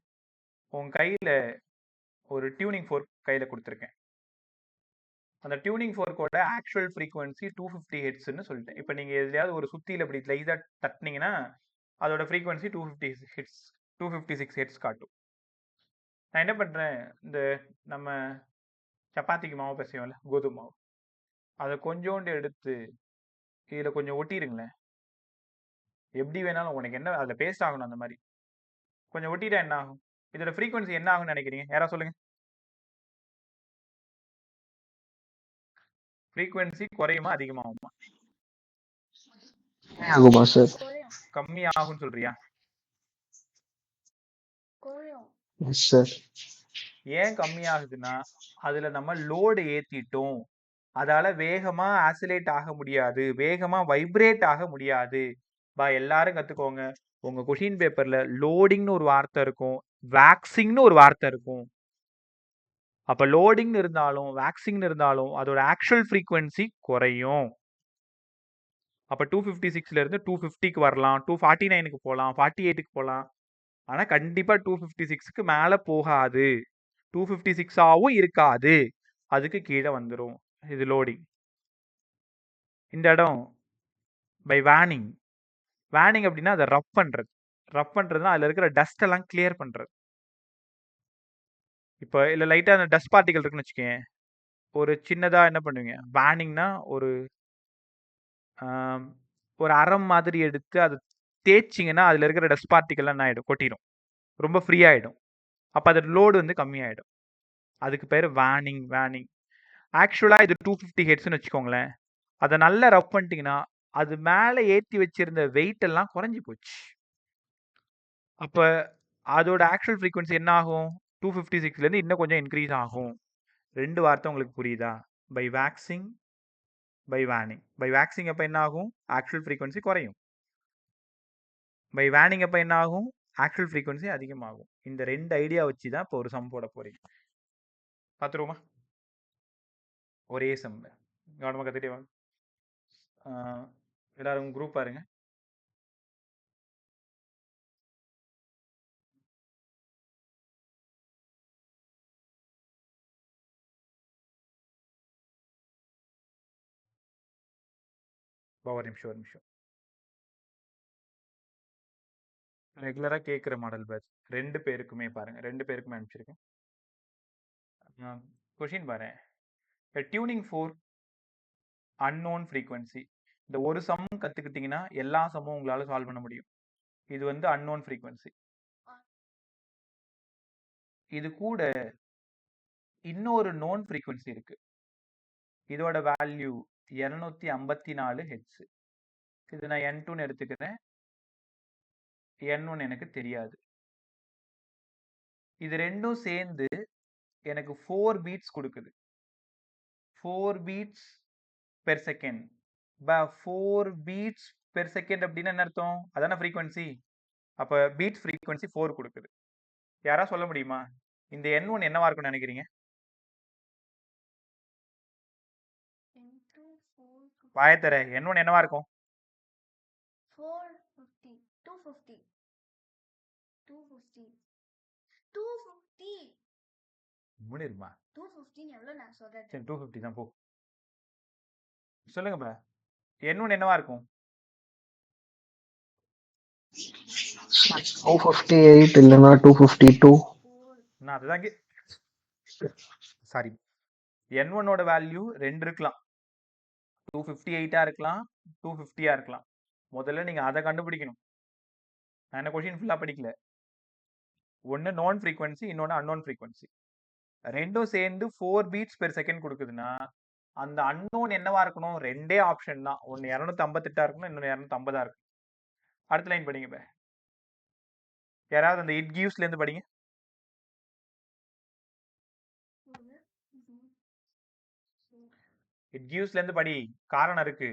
உன் கையில் ஒரு டியூனிங் ஃபோர்க் கையில் கொடுத்துருக்கேன், அந்த டியூனிங் ஃபோர்க்கோட ஆக்சுவல் ஃப்ரீக்வன்சி 250 ஹெட்ஸ்ன்னு சொல்லிட்டேன். இப்போ நீங்கள் எதுலையாவது ஒரு சுத்தியில் இப்படி லைஸாக தட்டினீங்கன்னா அதோட ஃப்ரீக்வன்சி 256 ஹெட்ஸ் காட்டும். நான் என்ன பண்ணுறேன், இந்த நம்ம சப்பாத்திக்கு மாவு பிசையோம்ல, கோதுமை மாவு, அதை கொஞ்சோண்டு எடுத்து இதில் கொஞ்சம் ஒட்டிடுங்களேன். எப்படி வேணாலும், உனக்கு என்ன அதில் பேஸ்ட் ஆகணும், அந்த மாதிரி கொஞ்சம் ஒட்டிட்டா என்ன ஆகும், இதோட ஃப்ரீக்வன்சி என்ன ஆகும்னு நினைக்கிறீங்க? யாராவது சொல்லுங்க. ஃப்ரீக்வன்சி குறையுமா அதிகமாகுமா? ஆகுமா சார்? குறையும் கம்மி ஆகும்னு சொல்றியா? குறையும் எஸ் சார். ஏன் கம்மி ஆகுதுன்னா அதுல நம்ம லோடு ஏத்திட்டோம். அதால வேகமா ஆசிலேட் ஆக முடியாது, வேகமா வைப்ரேட் ஆக முடியாது. எல்லாரும் கத்துக்கோங்க. உங்க கொஷின் பேப்பர்ல லோடிங்னு ஒரு வார்த்தை இருக்கும், வேக்சிங்னு ஒரு வார்த்தை இருக்கும். அப்ப லோடிங் இருந்தாலும் வேக்சிங் இருந்தாலும் அதோட ஆக்சுவல் ஃப்ரீக்வன்சி குறையும். அப்ப 256ல இருந்து 250க்கு வரலாம், 249க்கு போலாம், 48க்கு போலாம். ஆனா கண்டிப்பா 256க்கு மேல போகாது. 256 ஆவும் இருக்காது. அதுக்கு கீழே வந்துரும். இது லோடிங். இந்த இடம் பை வேனிங். வேனிங் அப்படின்னா அதை ரப் பண்றது. ரப் பண்றதுன்னா அதுல இருக்கிற டஸ்ட் எல்லாம் கிளியர் பண்றது. இப்போ இல்ல லைட்டா அந்த டஸ்ட் பார்ட்டிகல் இருக்குன்னு வச்சுக்கேன். ஒரு சின்னதா என்ன பண்ணுவீங்க? வேனிங்னா ஒரு ஆம், ஒரு அரம் மாதிரி எடுத்து அதை தேய்ச்சிங்கன்னா அதுல இருக்கிற டஸ்ட் பார்ட்டிகல் என்ன ஆயிடும்? கொட்டிடும். ரொம்ப ஃப்ரீ ஆயிடும். அப்ப அதோட லோடு வந்து கம்மியாயிடும். அதுக்கு பேர் வேனிங். வேனிங் ஆக்சுவலா இது 250 ஹெட்ஸ்னு வச்சுக்கோங்களேன். அதை நல்லா ரப் பண்ணிட்டீங்கன்னா அது மேலே ஏற்றி வச்சிருந்த வெயிட் எல்லாம் குறைஞ்சி போச்சு. அப்ப அதோட ஆக்சுவல் ஃப்ரீக்வன்சி என்ன ஆகும்? 256லேருந்து இன்னும் கொஞ்சம் இன்க்ரீஸ் ஆகும். 2 வார்த்தை உங்களுக்கு புரியுதா? By waxing, by waning. By waxing அப்போ என்ன ஆகும்? ஆக்சுவல் ஃப்ரீக்வன்சி குறையும். பை வேனிங் அப்போ என்ன ஆகும்? ஆக்சுவல் ஃப்ரீக்வன்சி அதிகமாகும். இந்த 2 ஐடியா வச்சு தான் இப்போ ஒரு சம் போட போறீங்க. பார்த்துருவோமா? ஒரே சம் கவனமாக கற்றுட்டே வாங்க. எல்லாரும் குரூப் பாருங்க. ஒரு நிமிஷம், ஒரு நிமிஷம். ரெகுலராக கேட்குற மாடல் பேட்ச் 2 பேருக்குமே பாருங்க. 2 பேருக்குமே அனுப்பிச்சிருக்கேன். கொஷின் பாரு. Tuning four unknown frequency. இந்த ஒரு சம் கற்றுக்கிட்டிங்கன்னா எல்லா சம்மும் உங்களால் சால்வ் பண்ண முடியும். இது வந்து அன்னோன் ஃப்ரீக்வன்சி. இது கூட இன்னொரு நோன் ஃப்ரீக்வன்சி இருக்கு. இதோட வேல்யூ 254 ஹெட்ஸ். இது நான் N2ன்னு எடுத்துக்கிறேன். N1 எனக்கு தெரியாது. இது ரெண்டும் சேர்ந்து எனக்கு 4 பீட்ஸ் கொடுக்குது. 4 beats per second. 4 beats per second அப்படின்னா என்ன அர்த்தம்? அதான ஃப்ரீக்வன்சி. அப்ப பீட்ஸ் ஃப்ரீக்வன்சி 4 கொடுக்குது. யாரா சொல்ல முடியுமா? இந்த N1 என்னவா இருக்கும்னு நினைக்கிறீங்க? வாயத்தர N1 என்னவா இருக்கும்? 450 250 250 250 முடியுமா? 250 எவ்வளவு நான் சொல்றது? சரி 250 தான் போ. சொல்லுங்க பா. N1 என்னவா இருக்கும்? 258 இல்லைன்னா 252. நான் அதுதான் சாரி. N1ஓட வேல்யூ 2 இருக்கலாம். 258 இருக்கலாம், 250 இருக்கலாம். முதல்ல நீங்க அதை கண்டுபிடிக்கணும். நான் என்ன கொஸ்டின் ஃபுல்லா படிக்கல. ஒன்னு நான் ஃப்ரீக்வன்சி, இன்னொன்னு அன்னோன் ஃப்ரீக்வன்சி. ரெண்டும் சேர்ந்து 4 பீட்ஸ் பெர் செகண்ட் கொடுக்குதுன்னா அந்த அன்னோன் என்னவா இருக்கணும்? 2 ஆப்ஷன் தான். ஒன்னு 258 இருக்கணும், இன்னொன்னு 250 இருக்கும். அடுத்த லைன் படிங்க பா. யாராவது அந்த இட் கிவ்ஸ்ல இருந்து படிங்க. இட் கிவ்ஸ்ல இருந்து படி. காரணம் இருக்கு.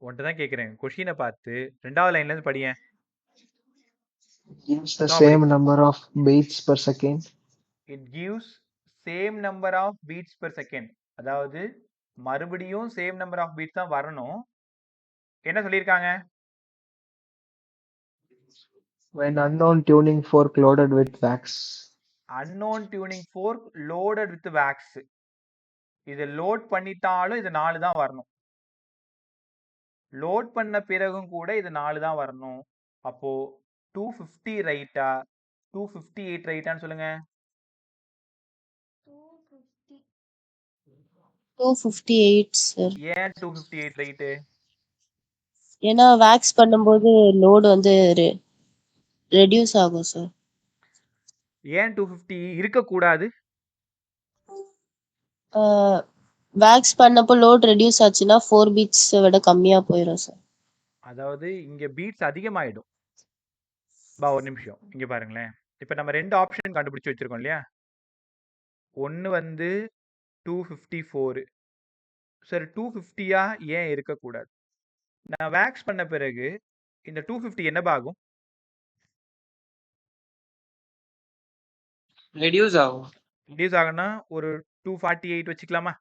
ஒன்றை தான் கேட்கிறேன். கொஷினை பார்த்து 2வது லைன்ல இருந்து படிங்க. Gives the same number of beats per second. It gives same number of beats per second. அதாவது மறுபடியும் சேம் நம்பர் ஆஃப் பீட்ஸ் தான் வரணும். என்ன சொல்லியிருக்காங்க? When unknown tuning fork loaded with wax. Unknown tuning fork loaded with wax. இது load பண்ணிட்டாலும் இது 4 தான் வரணும். லோட் பண்ண பிறகும் கூட இது 4 தான் வரணும். அப்போ 250 ரைட்டா 258 ரைட்டான்னு சொல்லுங்க. 258 சார். ஏன் 258 ரைட்டு? ஏன்னா வேக்ஸ் பண்ணும்போது லோடு வந்து ரெடியூஸ் ஆகும் சார். ஏன் 250 இருக்கக்கூடாது? வேக்ஸ் பண்ணப்போ லோட் ரெடியூஸ் ஆச்சுன்னா 4 பீட்ஸ் விட கம்மியா போயிடும் சார். அதாவது இங்க பீட்ஸ் அதிகமாயிடும். ஒரு நிமிஷம் இங்க பாருங்களேன். இப்ப நம்ம 2 ஆப்ஷன் கண்டுபிடிச்சு வச்சிருக்கோம் இல்லையா? ஒன்னு வந்து 254. சரி 250யா ஏன் இருக்கக்கூடாது? நான் வேக்ஸ் பண்ண பிறகு இந்த 250 என்ன ஆகும்? ரெடியூஸ் ஆகும். ரெடியூஸ் ஆகும்னா ஒரு 248 வச்சுக்கலாமா?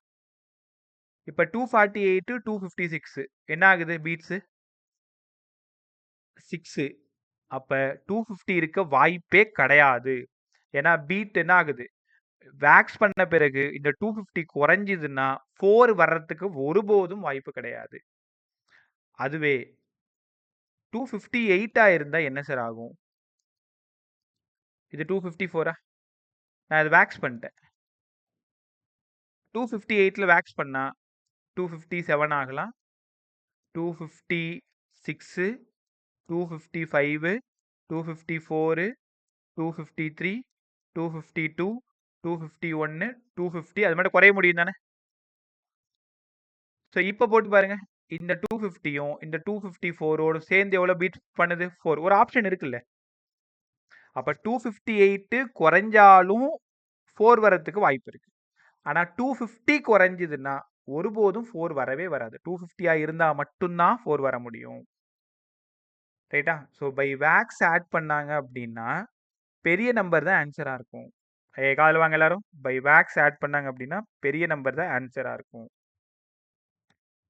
இப்ப 248 256 என்ன ஆகுது பீட்ஸ்? 6. அப்ப 250 இருக்க வாய்ப்பே கிடையாது. ஏன்னா பீட் என்ன ஆகுது? வேக்ஸ் பண்ண பிறகு இந்த 250 குறைஞ்சதுன்னா 4 வர்றதுக்கு ஒருபோதும் வாய்ப்பு கிடையாது. அதுவே 258 இருந்தா என்ன சார் ஆகும்? இது 254 நான் இது வேக்ஸ் பண்ணிட்டேன். 258ல வேக்ஸ் பண்ணா 257 ஆகலாம், 256, 255, 254, 253, 252, 251, 250 அது மட்டும் குறைய முடியும் தானே? ஸோ இப்போ போட்டு பாருங்க. இந்த 250யும் இந்த 254ஓட சேர்ந்து எவ்வளவு பீட் பண்ணுது? 4. ஒரு ஆப்ஷன் இருக்குல்ல. அப்ப 258 குறைஞ்சாலும் 4 வரதுக்கு வாய்ப்பு இருக்கு. ஆனா 250 குறைஞ்சதுன்னா ஒருபோதும் 4 வரவே வராது. 250 இருந்தா மட்டும்தான் 4 வர முடியும். ரைட்டா? ஸோ பை வேக்ஸ் ஆட் பண்ணாங்க அப்படின்னா பெரிய நம்பர் தான் ஆன்சரா இருக்கும். காலையில் வாங்க எல்லாரும். பை வேக்ஸ் ஆட் பண்ணாங்க அப்படின்னா பெரிய நம்பர் தான் ஆன்சரா இருக்கும்.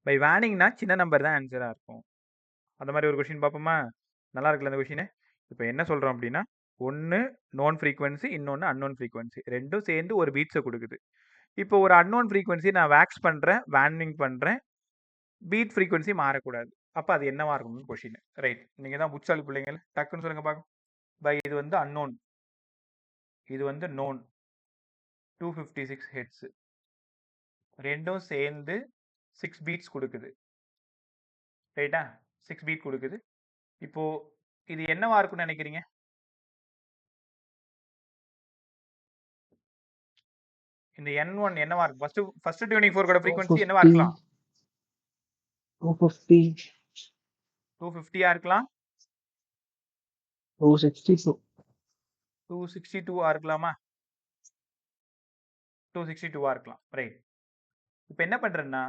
பை வேனிங்னா சின்ன நம்பர் தான் ஆன்சரா இருக்கும். அந்த மாதிரி ஒரு கொஷின் பார்ப்போமா? நல்லா இருக்குல்ல அந்த கொஷின். இப்போ என்ன சொல்றோம் அப்படின்னா ஒன்று நோன் ஃப்ரீக்வன்சி, இன்னொன்று அன்னோன் ஃப்ரீக்வன்சி, ரெண்டும் சேர்ந்து ஒரு பீட்ஸை கொடுக்குது. இப்போ ஒரு அன்னோன் ஃப்ரீக்வன்சி நான் வேக்ஸ் பண்ணுறேன், வேனிங் பண்ணுறேன், பீட் ஃப்ரீக்வன்சி மாறக்கூடாது. அப்போ அது என்னவா இருக்கும்னு கொஷின். ரைட், நீங்கள் தான் புட்சாலி பிள்ளைங்க, டக்குன்னு சொல்லுங்க பார்க்கும். பை இது வந்து அன்னோன், இது வந்து நோன், 256 ஹெட்ஸ், ரெண்டும் சேர்ந்து 6 பீட்ஸ் கொடுக்குது. ரைட்டா? 6 பீட் கொடுக்குது. இப்போ இது என்னவா இருக்கும்னு நினைக்கிறீங்க? இந்த N1 என்னவா இருக்கும்? ஃபர்ஸ்ட் 24 கூட ஃப்ரீக்வன்சி என்னவா இருக்கலாம்? 250, 250 இருக்கலாம், 262. 262 இருக்கலாமா? 262 இருக்கலாம். ரைட். இப்போ என்ன பண்றேன்னா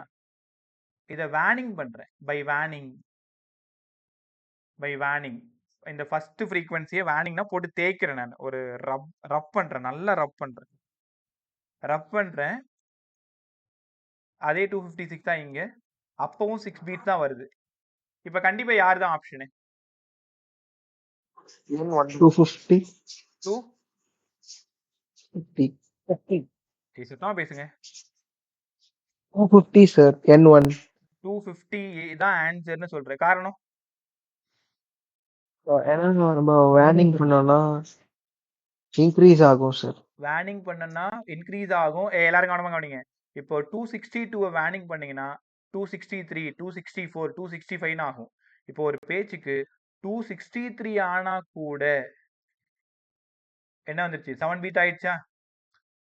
இதை வேனிங் பண்றேன். பை வேனிங் இந்த ஃபர்ஸ்ட் ஃப்ரீக்வன்சியை வேனிங்னா போட்டு தேய்க்கிறேன். நான் ஒரு ரப் பண்றேன், நல்லா ரப் பண்றேன். அதே 256 தான் இங்க, அப்பவும் 6 பீட் தான் வருது. இப்ப கண்டிப்பா யார் தான் ஆப்ஷனு? 250. 250 சுத்தமா பேசுங்க. 250 சார். N1. 250 தான் ஆன்சர்னு சொல்றேன். காரணம் ஏன்னா நம்ம வேனிங் பண்ணோம்னா இன்க்ரீஸ் ஆகும் சார். வேனிங் பண்ணனா இன்க்ரீஸ் ஆகும். எல்லாரும் கவனமா கவனிங்க. இப்போ 262 வேனிங் பண்ணீங்கன்னா 263, 264, 265 ஆகும். இப்போ ஒரு பேச்சுக்கு 263 ஆனா கூட என்ன வந்துருச்சு? 7 பீட் ஆயிடுச்சா?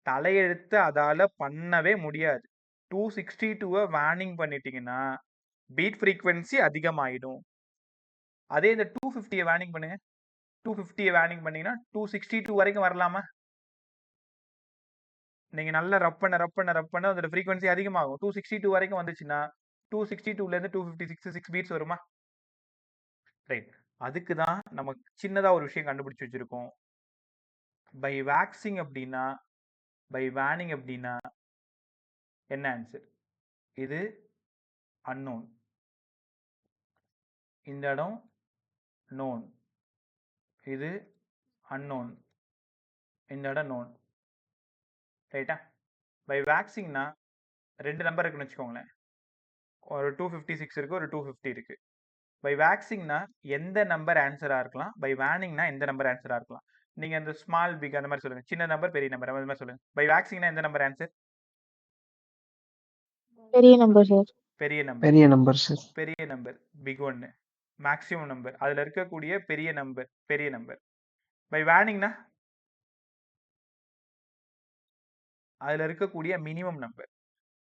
தலையெழுத்து அதால பண்ணவே முடியாது. 262 வேனிங் பண்ணிட்டீங்கன்னா பீட் ஃப்ரீக்வன்சி அதிகமாயிடும். அதே இந்த 250 வேனிங் பண்ணுங்க. 250 வேனிங் பண்ணீங்கன்னா 262 வரைக்கும் வரலாமா? நீங்க நல்லா ரப் பண்ண அதோட ஃப்ரீக்வன்சி அதிகமாகும். 262 வரைக்கும் வந்துச்சுன்னா 262ல இருந்து 256 6 பீட்ஸ் வருமா? ரைட். அதுக்கு தான் நம்ம சின்னதா ஒரு விஷயம் கண்டுபிடிச்சு வச்சிருக்கோம். பை வேக்சிங் அப்படின்னா, பை வேனிங் அப்படின்னா என்ன ஆன்சர்? இது அன்னோன், இந்த இடம் நோன், இது அன்னோன், இந்த இடம் நோன். ரைட்டா? பை வேக்சிங்னா 2 நம்பர் இருக்குன்னு வச்சுக்கோங்களேன். ஒரு 256 இருக்கு, ஒரு 250 இருக்கு. பை வேக்சிங்னா எந்த நம்பர் ஆன்சரா இருக்கலாம், பை வேனிங்னா எந்த நம்பர் ஆன்சரா இருக்கலாம். நீங்க அந்த ஸ்மால் பிக் அந்த மாதிரி சொல்லுங்க. சின்ன நம்பர் பெரிய நம்பர் அந்த மாதிரி சொல்லுங்க. பை வேக்சிங்னா எந்த நம்பர் ஆன்சர்? பெரிய நம்பர் சார். பெரிய நம்பர். பெரிய நம்பர் சார். பெரிய நம்பர் பிக் ஒன்னு. Maximum number. அதுல இருக்கக்கூடிய பெரிய நம்பர் பெரிய நம்பர். பை வேர்னிங்னா அதுல இருக்கக்கூடிய மினிமம் நம்பர்.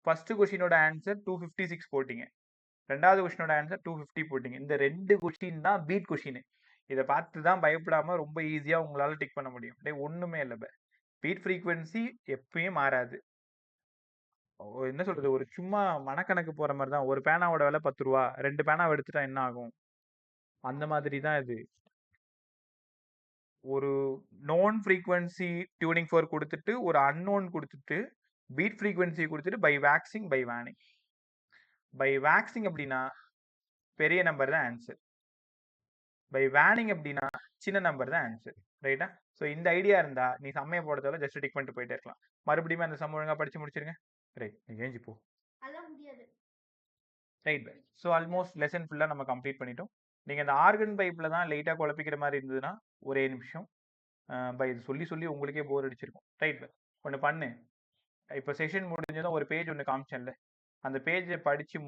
ஃபர்ஸ்ட் கொஸ்டினோட ஆன்சர் 256 போட்டீங்க. ரெண்டாவது கொஸ்டினோட ஆன்சர் 250 போட்டீங்க. இந்த 2 கொஸ்டின் தான் பீட் கொஸ்டின். இதை பார்த்து தான் பயப்படாம ரொம்ப ஈஸியா உங்களால டிக் பண்ண முடியும். ஒண்ணுமே இல்லை. பீட் ஃப்ரீக்வன்சி எப்பயும் மாறாது. என்ன சொல்றது, ஒரு சும்மா மனக்கணக்கு போற மாதிரி தான். ஒரு பேனாவோட விலை 10 ரூபா, 2 பேனாவை எடுத்துட்டா என்ன ஆகும், அந்த மாதிரி தான் இது. ஒரு நோன் ஃப்ரீக்வன்சி டியூனிங் ஃபோர் கொடுத்துட்டு ஒரு அன்னோன் கொடுத்துட்டு பீட் ஃப்ரீக்வன்சி கொடுத்துட்டு by waxing by waning. By waxing அப்படின்னா பெரிய நம்பர் தான் ஆன்சர். பை வேனிங் அப்படின்னா சின்ன நம்பர் தான் ஆன்சர். ரைட்டா? ஸோ இந்த ஐடியா இருந்தா நீ சம்மையை போடுறதால ஜஸ்ட் டிக் பண்ணிட்டு போயிட்டே இருக்கலாம். மறுபடியும் அந்த சம் ஒழுங்கா படிச்சு முடிச்சிருங்க. ரைட், நீ ஏஞ்சி போ. அதெல்லாம் முடியாது. ரைட். ஸோ ஆல்மோஸ்ட் லெசன் ஃபுல்லாக நம்ம கம்ப்ளீட் பண்ணிட்டோம். நீங்கள் இந்த ஆர்கன் பைப்பில் தான் லைட்டாக குழப்பிக்கிற மாதிரி இருந்ததுன்னா ஒரே நிமிஷம். இது சொல்லி சொல்லி உங்களுக்கே போர் அடிச்சிருக்கும். ரைட், ஒன்று பண்ணு. இப்போ செஷன் முடிஞ்சதும் ஒரு பேஜ் ஒன்று காமிச்சேன்ல, அந்த பேஜை படித்து